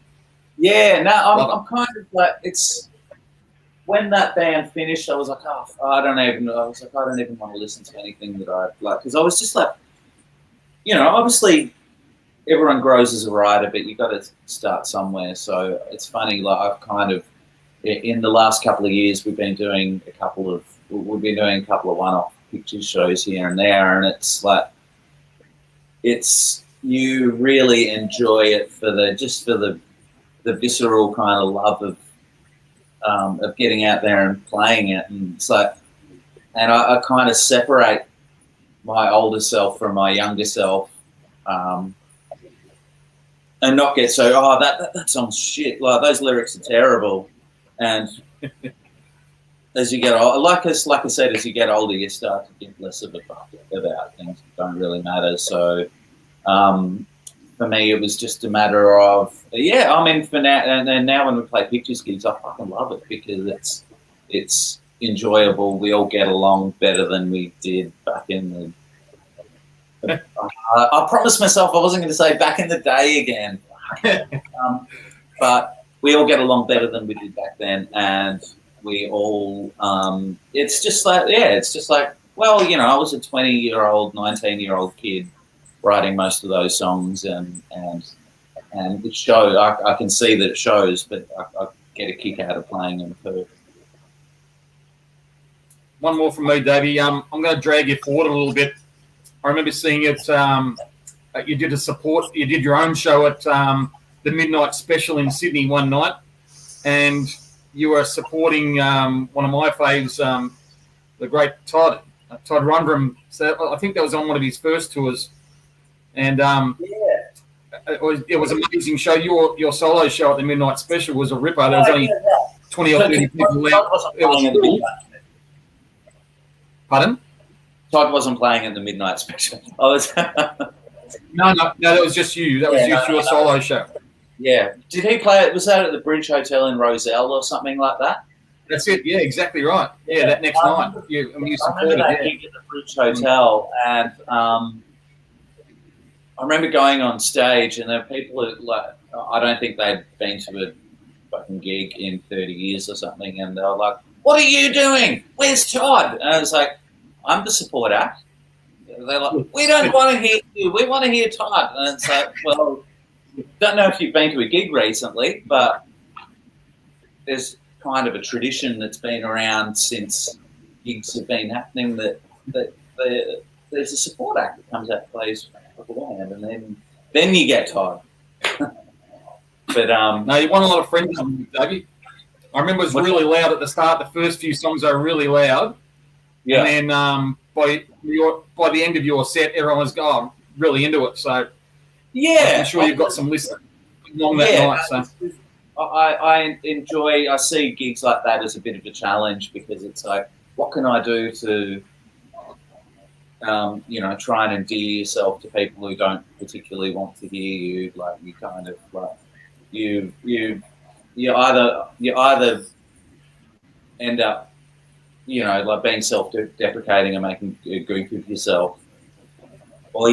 Yeah, no, I'm kind of like, it's when that band finished, I was like, I don't even want to listen to anything that I like, because I was just like, obviously everyone grows as a writer, but you got to start somewhere. So it's funny, like I've kind of, in the last couple of years, we've been doing a couple of one-off picture shows here and there, and it's like, you really enjoy it for the visceral kind of love of getting out there and playing it. And it's like, and I kind of separate my older self from my younger self, and not get so, that song's shit, like those lyrics are terrible. And as you get older, like I said, as you get older, you start to get less of a fuck about things that don't really matter. So for me, it was just a matter of, for now, and now when we play pictures gigs, I fucking love it, because it's enjoyable. We all get along better than we did back in the. I promised myself I wasn't going to say back in the day again, but we all get along better than we did back then, and we all. It's just like, well, I was a 20-year-old, 19-year-old kid writing most of those songs, and it shows. I can see that it shows, but I get a kick out of playing them too. One more from me, Davey. I'm going to drag you forward a little bit. I remember seeing it. You did your own show at the Midnight Special in Sydney one night, and you were supporting one of my faves, the great Todd Rundgren. So I think that was on one of his first tours, and it was an amazing show. Your solo show at the Midnight Special was a ripper. There was only 20 or 30 people there. It was cool. Pardon? Todd wasn't playing at the Midnight Special. I was. No, that was just you. That was just your solo show. Yeah. Did he play it? Was that at the Bridge Hotel in Roselle or something like that? That's it. Yeah, exactly right. Yeah, that next night. You supported that gig at the Bridge Hotel, and I remember going on stage, and there were people who, like, I don't think they'd been to a fucking gig in 30 years or something, and they were like, "What are you doing? Where's Todd?" And I was like, "I'm the support act." They're like, "We don't want to hear you. We want to hear Todd." And it's like, well, don't know if you've been to a gig recently, but there's kind of a tradition that's been around since gigs have been happening that there's a support act that comes out and plays beforehand, and then you get Todd. But no, you want a lot of friends, Davey. I remember it was really loud at the start. The first few songs are really loud. Yeah. And then by the end of your set, everyone was really into it. So yeah, I'm sure you've got some listeners along that night. So I enjoy. I see gigs like that as a bit of a challenge, because it's like, what can I do to try and endear yourself to people who don't particularly want to hear you? Like, you kind of like you either end up, like being self-deprecating and making a goof of yourself, or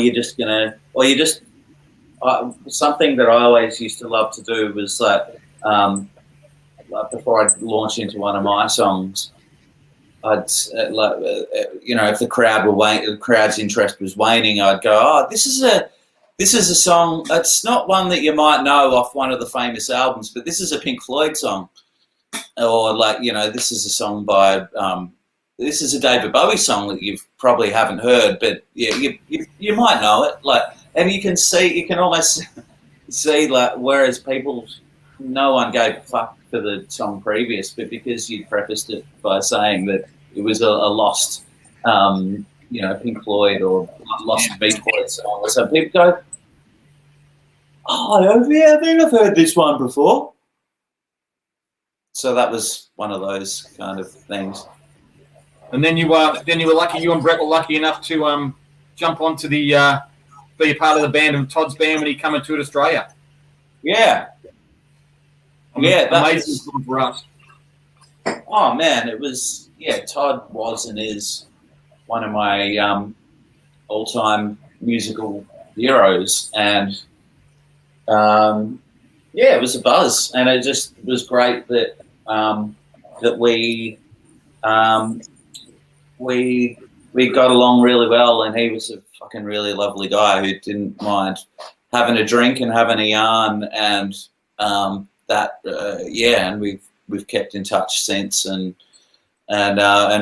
something that I always used to love to do was like before I'd launch into one of my songs, I'd if the crowd's interest was waning, I'd go, "Oh, this is a song. It's not one that you might know off one of the famous albums, but this is a Pink Floyd song, or this is a song by this is a David Bowie song that you probably haven't heard, but you might know it." And you can almost see, like, whereas no one gave a fuck for the song previous, but because you prefaced it by saying that it was a lost, Pink Floyd or lost Beach Boys song, so people go, "Oh, I think I've heard this one before." So that was one of those kind of things. And then you were lucky. You and Brett were lucky enough to jump onto the be a part of the band of Todd's band when he came and toured Australia. Yeah. That amazing for us. Oh man, it was. Yeah, Todd was and is one of my all-time musical heroes, and it was a buzz, and it just was great that that we got along really well, and he was a fucking really lovely guy who didn't mind having a drink and having a yarn, and and we've kept in touch since, and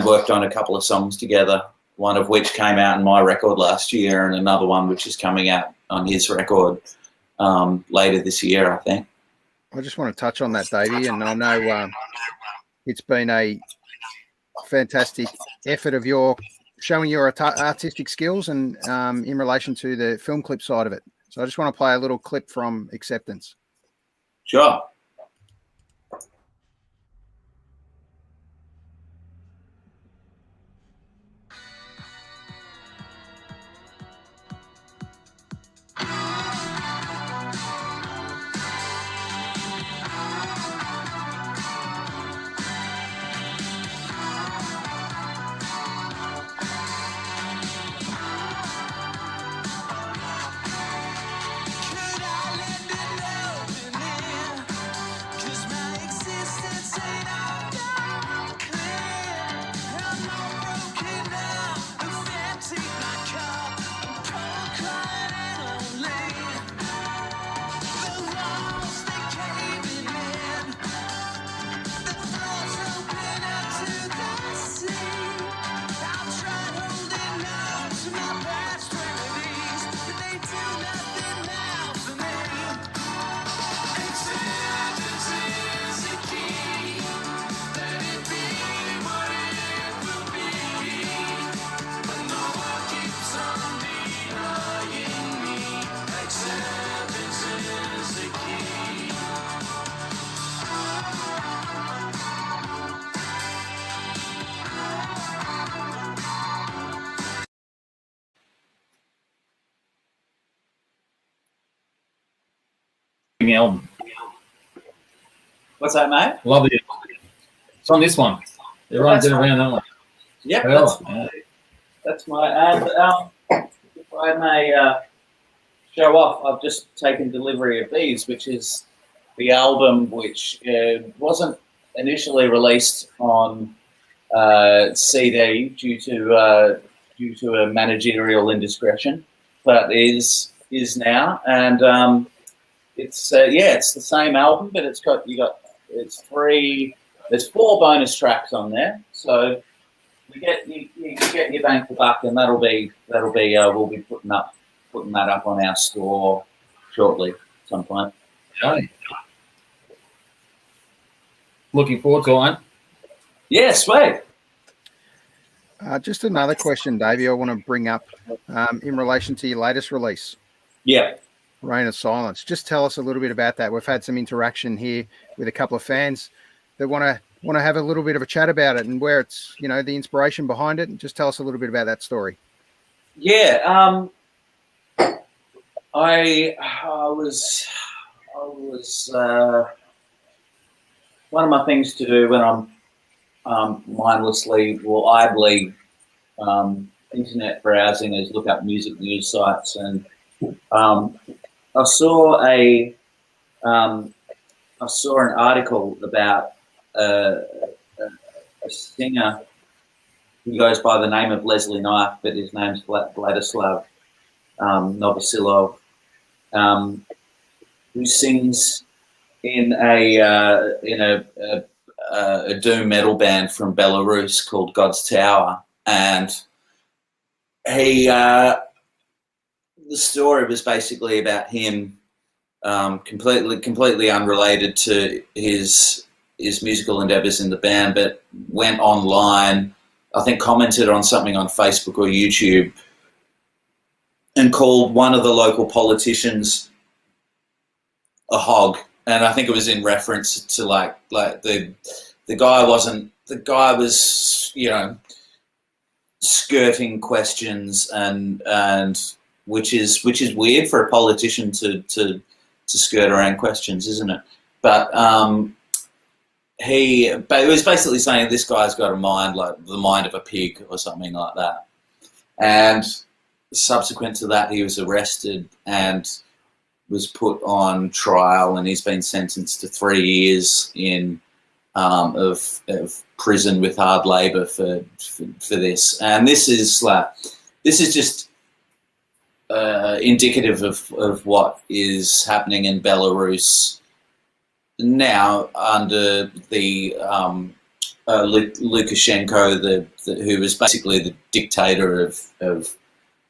worked on a couple of songs together, one of which came out in my record last year, and another one which is coming out on his record later this year, I think. I just want to touch on that, Davey, and I know it's been a fantastic effort of your showing your artistic skills and in relation to the film clip side of it. So I just want to play a little clip from Acceptance. Sure. album. What's that, mate? Love it. It's on this one. Everyone's around that one. Yep, Well, that's my ad. If I may show off, I've just taken delivery of these, which is the album which wasn't initially released on CD due to a managerial indiscretion, but is now, and it's the same album, but there's 4 bonus tracks on there, so you get your bang for buck, and that'll be we'll be putting that up on our store shortly at some point. okay. Looking forward to it. Yeah, sweet. Just another question, Davey, I want to bring up in relation to your latest release, Yeah. Reign of Silence. Just tell us a little bit about that. We've had some interaction here with a couple of fans that want to have a little bit of a chat about it and where it's, the inspiration behind it. And just tell us a little bit about that story. Yeah. I was one of my things to do when I'm mindlessly or idly internet browsing is look up music news sites, and I saw an article about a singer who goes by the name of Leslie Knife, but his name's Vladislav Novosilov, who sings in a doom metal band from Belarus called God's Tower, and the story was basically about him, completely unrelated to his musical endeavors in the band, but went online, I think commented on something on Facebook or YouTube, and called one of the local politicians a hog. And I think it was in reference to like the guy was, skirting questions and which is weird for a politician to skirt around questions, isn't it? But it was basically saying this guy's got a mind like the mind of a pig or something like that. And subsequent to that, he was arrested and was put on trial, and he's been sentenced to 3 years of prison with hard labour for this. And this is just indicative of what is happening in Belarus now under the Lukashenko, who was basically the dictator of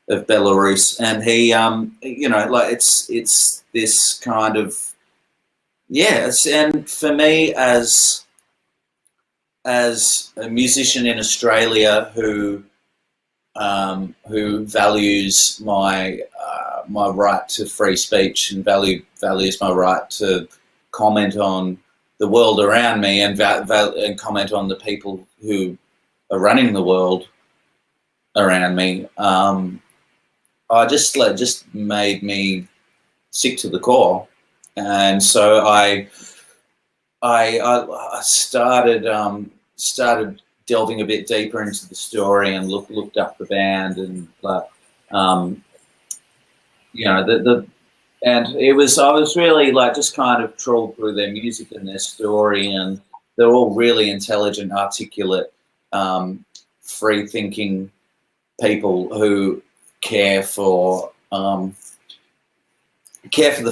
Belarus, and he, it's this kind of, and for me as a musician in Australia who values my right to free speech and values my right to comment on the world around me and comment on the people who are running the world around me, I just made me sick to the core, and so I started delving a bit deeper into the story and looked up the band, and and I was really just kind of trawled through their music and their story, and they're all really intelligent, articulate, free-thinking people who care for the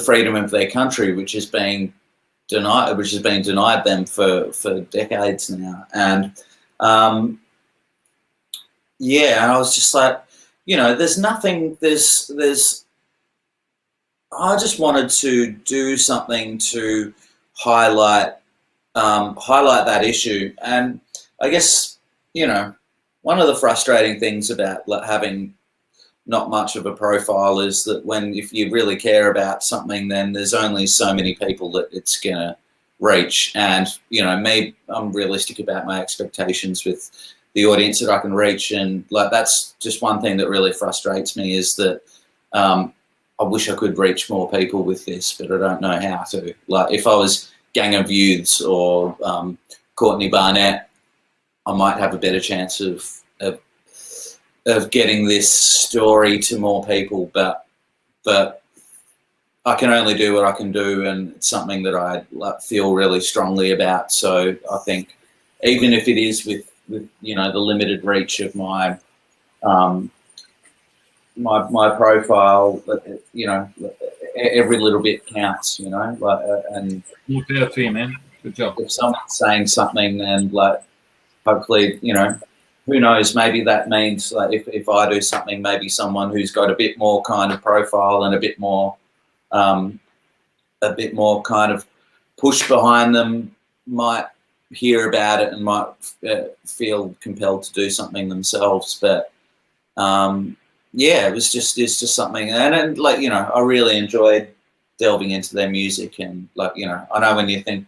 freedom of their country, which has been denied them for decades now. And and I was just like, I just wanted to do something to highlight that issue. And I guess, one of the frustrating things about having not much of a profile is that if you really care about something, then there's only so many people that it's gonna reach. And me, I'm realistic about my expectations with the audience that I can reach, and that's just one thing that really frustrates me, is that I wish I could reach more people with this, but I don't know how to. Like if I was Gang of Youths or Courtney Barnett, I might have a better chance of getting this story to more people, but I can only do what I can do, and it's something that I feel really strongly about. So I think even if it is with you know the limited reach of my my profile, you know, every little bit counts, you know, like and Look out to you, man. Good job. if someone's saying something, then like hopefully, you know, who knows, maybe that means like if I do something, maybe someone who's got a bit more kind of profile and a bit more kind of push behind them might hear about it and might feel compelled to do something themselves. But yeah, it's just something, and like, you know, I really enjoyed delving into their music. And like, you know, I know when you think,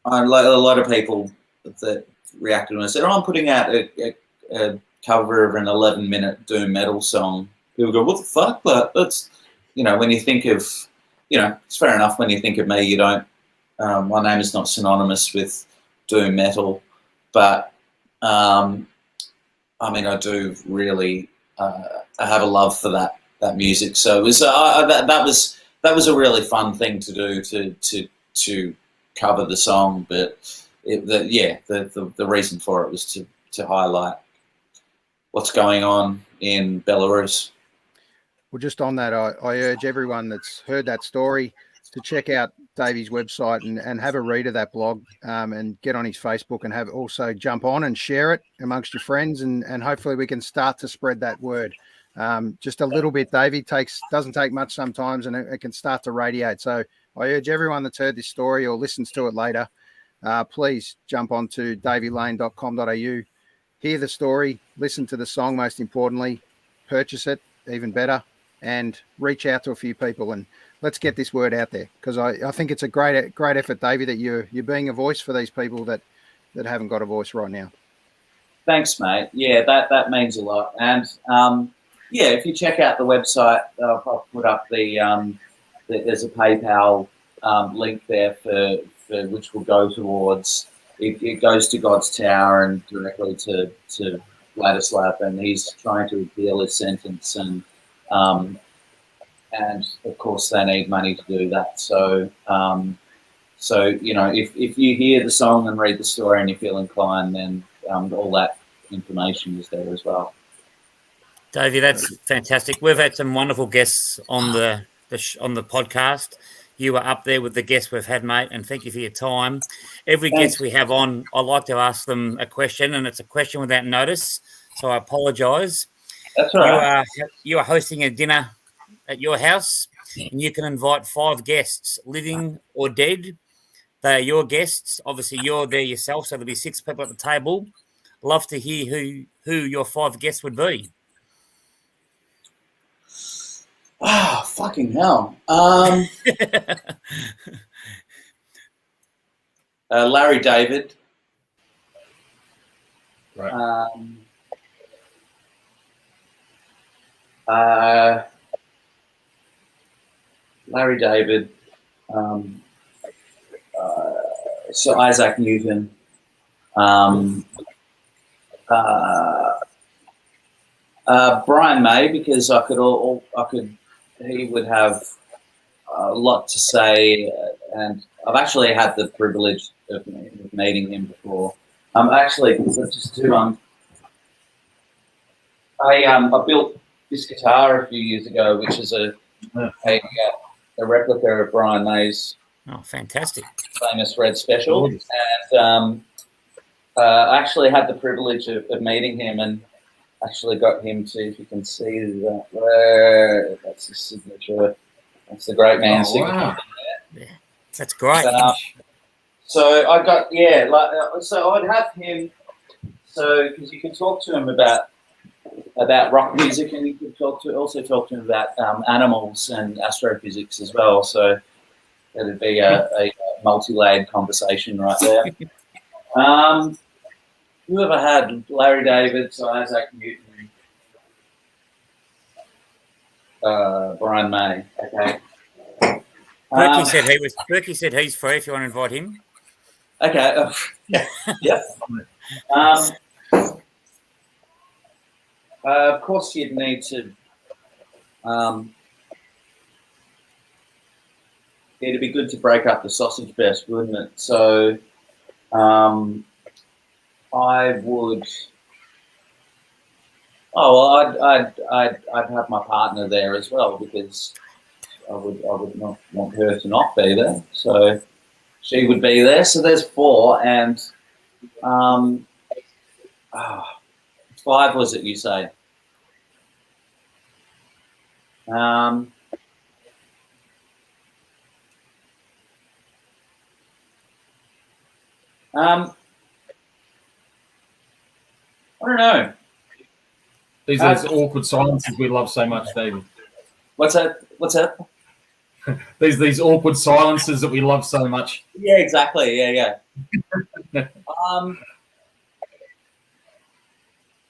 like a lot of people that reacted when I said, oh, I'm putting out a cover of an 11-minute doom metal song, people go, what the fuck? But that's, you know, when you think of, you know, it's fair enough when you think of me, you don't, my name is not synonymous with doom metal, but I mean, I do really I have a love for that music. So it was that was a really fun thing to do, to cover the song. But the reason for it was to highlight what's going on in Belarus. Well, just on that, I urge everyone that's heard that story to check out Davey's website and have a read of that blog, and get on his Facebook and also jump on and share it amongst your friends, and hopefully we can start to spread that word. Just a little bit, Davey, doesn't take much sometimes, and it can start to radiate. So I urge everyone that's heard this story or listens to it later, please jump onto daveylane.com.au, hear the story, listen to the song, most importantly, purchase it, even better, and reach out to a few people, and let's get this word out there, because I think it's a great effort, Davey, that you're being a voice for these people that haven't got a voice right now. Thanks, mate. Yeah, that means a lot. And yeah, if you check out the website, I'll put up there's a PayPal link there for which will go towards it goes to God's Tower and directly to Vladislav, and he's trying to appeal his sentence, and of course they need money to do that. So you know, if you hear the song and read the story and you feel inclined, then all that information is there as well. Davey, that's fantastic. We've had some wonderful guests on the podcast. You were up there with the guests we've had, mate, and thank you for your time. Every guest we have on, I like to ask them a question, and it's a question without notice, so I apologise. That's all right. You are hosting a dinner at your house, and you can invite 5 guests, living or dead. They are your guests. Obviously, you're there yourself, so there'll be 6 people at the table. Love to hear who your 5 guests would be. Oh, fucking hell. Larry David. Right. Larry David. So Isaac Newton. Brian May, because he would have a lot to say, and I've actually had the privilege of meeting him before. Actually, just to I built this guitar a few years ago, which is a replica of Brian May's fantastic famous Red Special, and I actually had the privilege of meeting him, and actually got him to, if you can see that there, that's his signature. That's the great man's signature. Wow. Yeah, that's great. So I got, so I'd have him, so because you can talk to him about rock music, and you could also talk to him about animals and astrophysics as well. So it'd be a multi-layered conversation right there. Whoever had Larry David, so Isaac Newton, Brian May. Okay. Berkey said he's free if you want to invite him. Okay. Yeah. Of course, you'd need to. It'd be good to break up the sausage best, wouldn't it? So, I would. Oh well, I'd have my partner there as well, because I would not want her to not be there. So she would be there. So there's 4, and 5 was it? You say? I don't know. These are those awkward silences we love so much, David. What's that? What's that? These awkward silences that we love so much. Yeah, exactly. Yeah.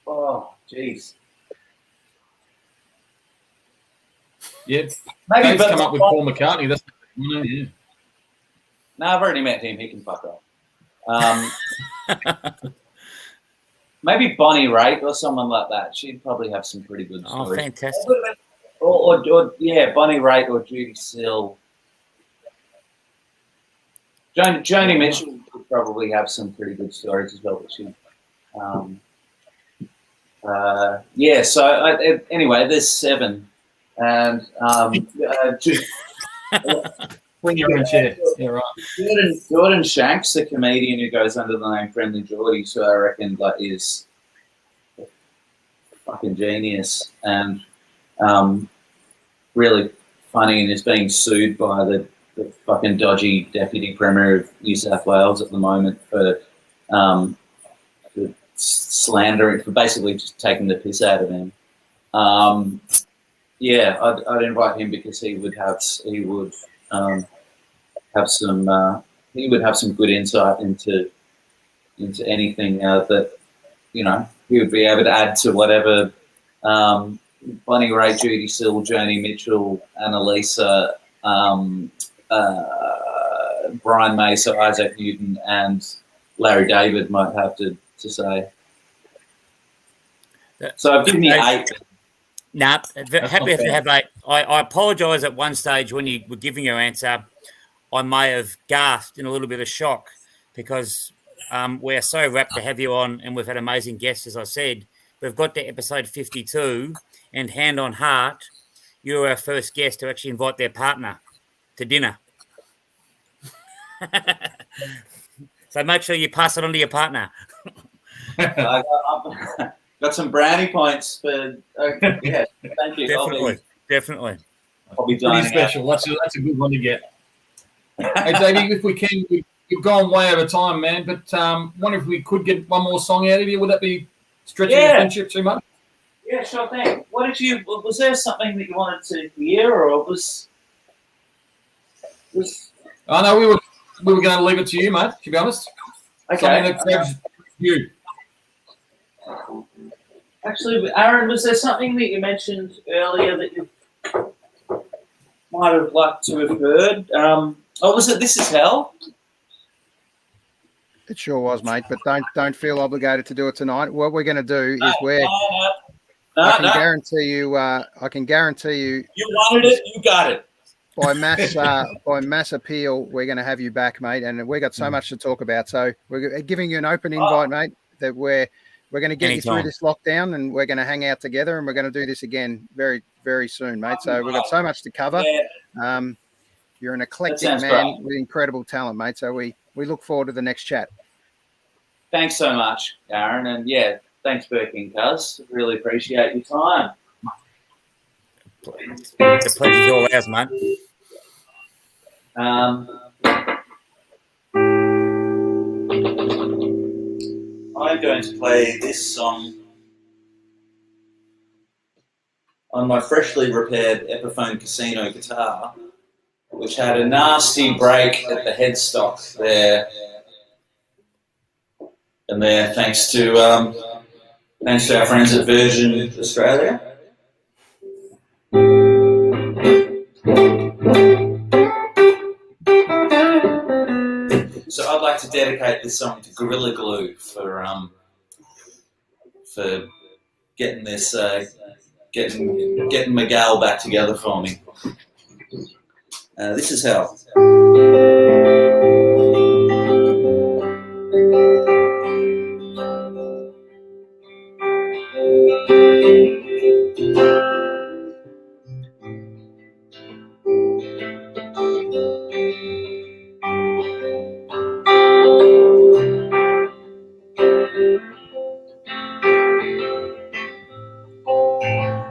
Oh, jeez. Yeah. Maybe Dave's come up with Paul McCartney. That's yeah. No, I've already met him. He can fuck off. Maybe Bonnie Raitt or someone like that. She'd probably have some pretty good stories. Oh, fantastic. Or yeah, Bonnie Raitt or Judy Sill. Joni Mitchell would probably have some pretty good stories as well. But she, yeah. So anyway, there's 7, and Bring your own chair. Yeah, right. Jordan Shanks, the comedian who goes under the name Friendly Geordie, so I reckon is a fucking genius and really funny, and is being sued by the fucking dodgy Deputy Premier of New South Wales at the moment for slandering, for basically just taking the piss out of him. Yeah, I'd invite him because he would have some good insight into anything that he would be able to add to whatever Bonnie Raitt, Judy Sill, Joni Mitchell, Annalisa, Brian May, so Isaac Newton, and Larry David might have to say. So I've given you 8. Nah, happy to have 8. I apologise at one stage when you were giving your answer. I may have gasped in a little bit of shock because we're so rapt to have you on, and we've had amazing guests, as I said. We've got to episode 52, and hand on heart, you're our first guest to actually invite their partner to dinner. So make sure you pass it on to your partner. I've got some brownie points for yeah. Thank you. Definitely. I'll be Pretty special. That's a good one to get. Hey, Davey, if we can, we've gone way over time, man. But wonder if we could get one more song out of you. Would that be stretching the friendship too much? Yeah, sure thing. Was there something that you wanted to hear, or was? I know we were going to leave it to you, mate. To be honest. Okay. Something that grabs you. Actually, Aaron, was there something that you mentioned earlier that you might have liked to have heard? Was it "This Is Hell"? It sure was, mate. But don't feel obligated to do it tonight. What we're going to do is I can guarantee you. You wanted it, you got it. By mass appeal, we're going to have you back, mate. And we've got so much to talk about. So we're giving you an open invite, mate. That we're going to get you through this lockdown, and we're going to hang out together, and we're going to do this again very, very soon, mate. So we've got so much to cover. Yeah. You're an eclectic man with incredible talent, mate. So we look forward to the next chat. Thanks so much, Aaron. And yeah, thanks, Berkey and Cuz. Really appreciate your time. The pleasure's all ours, mate. I'm going to play this song on my freshly repaired Epiphone Casino guitar, which had a nasty break at the headstock there. And there, thanks to our friends at Virgin Australia. like to dedicate this song to Gorilla Glue for getting this getting Miguel back together for me. This is how.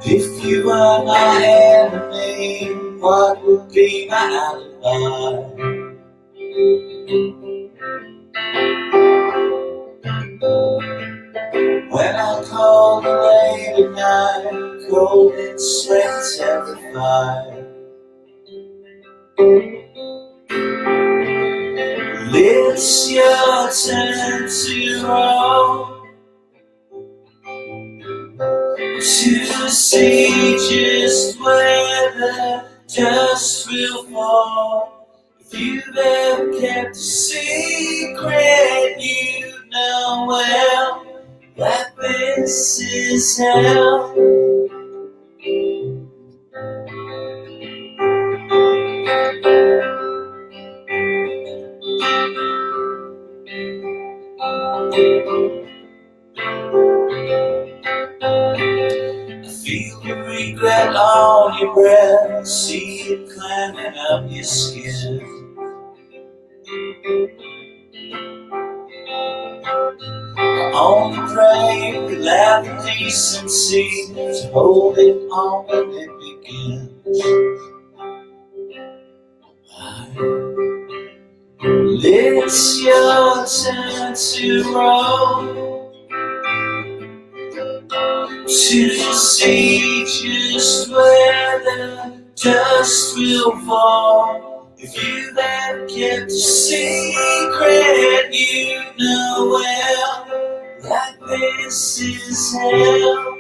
If you were my enemy, what would be my alibi? When I called you late at night, cold and sweat terrified. It's your turn to roll, to see just where the dust will fall. If you've ever kept a secret, you know well that this is hell. Feel the regret on your breath, see it climbing up your skin. I only pray we laugh in decency to hold it on when it begins. It's your turn to roll, to see just where the dust will fall. If you've ever kept a secret, you know well that this is hell.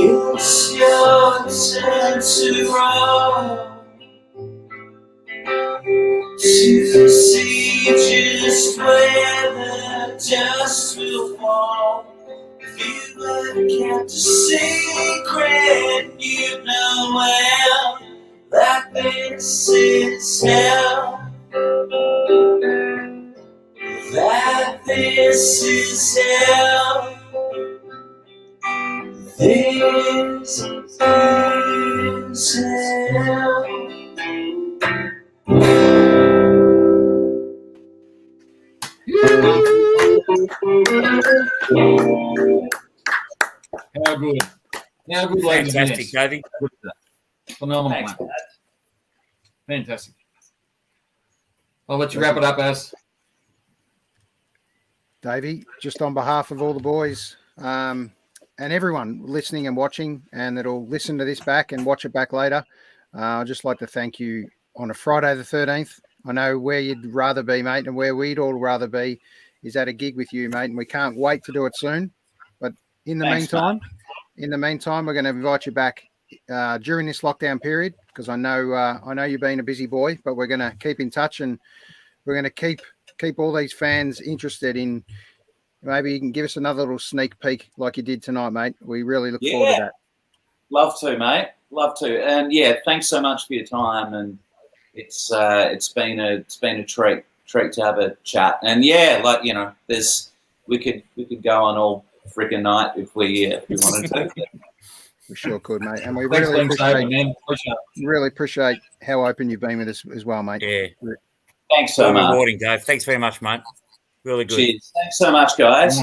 It's your turn to roll, to see just where the dust will fall. If you ever kept a secret, you know well that this is hell. That this is hell. This is hell. How good? How good, ladies and Fantastic, gents. Davey. Phenomenal, Thanks, mate. Fantastic. I'll let you wrap it up, As. Davey, just on behalf of all the boys and everyone listening and watching and that'll listen to this back and watch it back later, I'd just like to thank you on a Friday the 13th. I know where you'd rather be, mate, and where we'd all rather be is at a gig with you, mate, and we can't wait to do it soon. But in the meantime, we're going to invite you back during this lockdown period because I know you've been a busy boy, but we're going to keep in touch and we're going to keep all these fans interested in. Maybe you can give us another little sneak peek like you did tonight, mate. We really look forward to that. Love to, mate. Love to. And yeah, thanks so much for your time. And it's been a treat to have a chat. And yeah, like, you know, we could go on all freaking night if we wanted to. We sure could, mate. And we really appreciate how open you've been with us as well, mate. Yeah. Thanks so much. Rewarding, Dave. Thanks very much, mate. Really good. Cheers. Thanks so much, guys.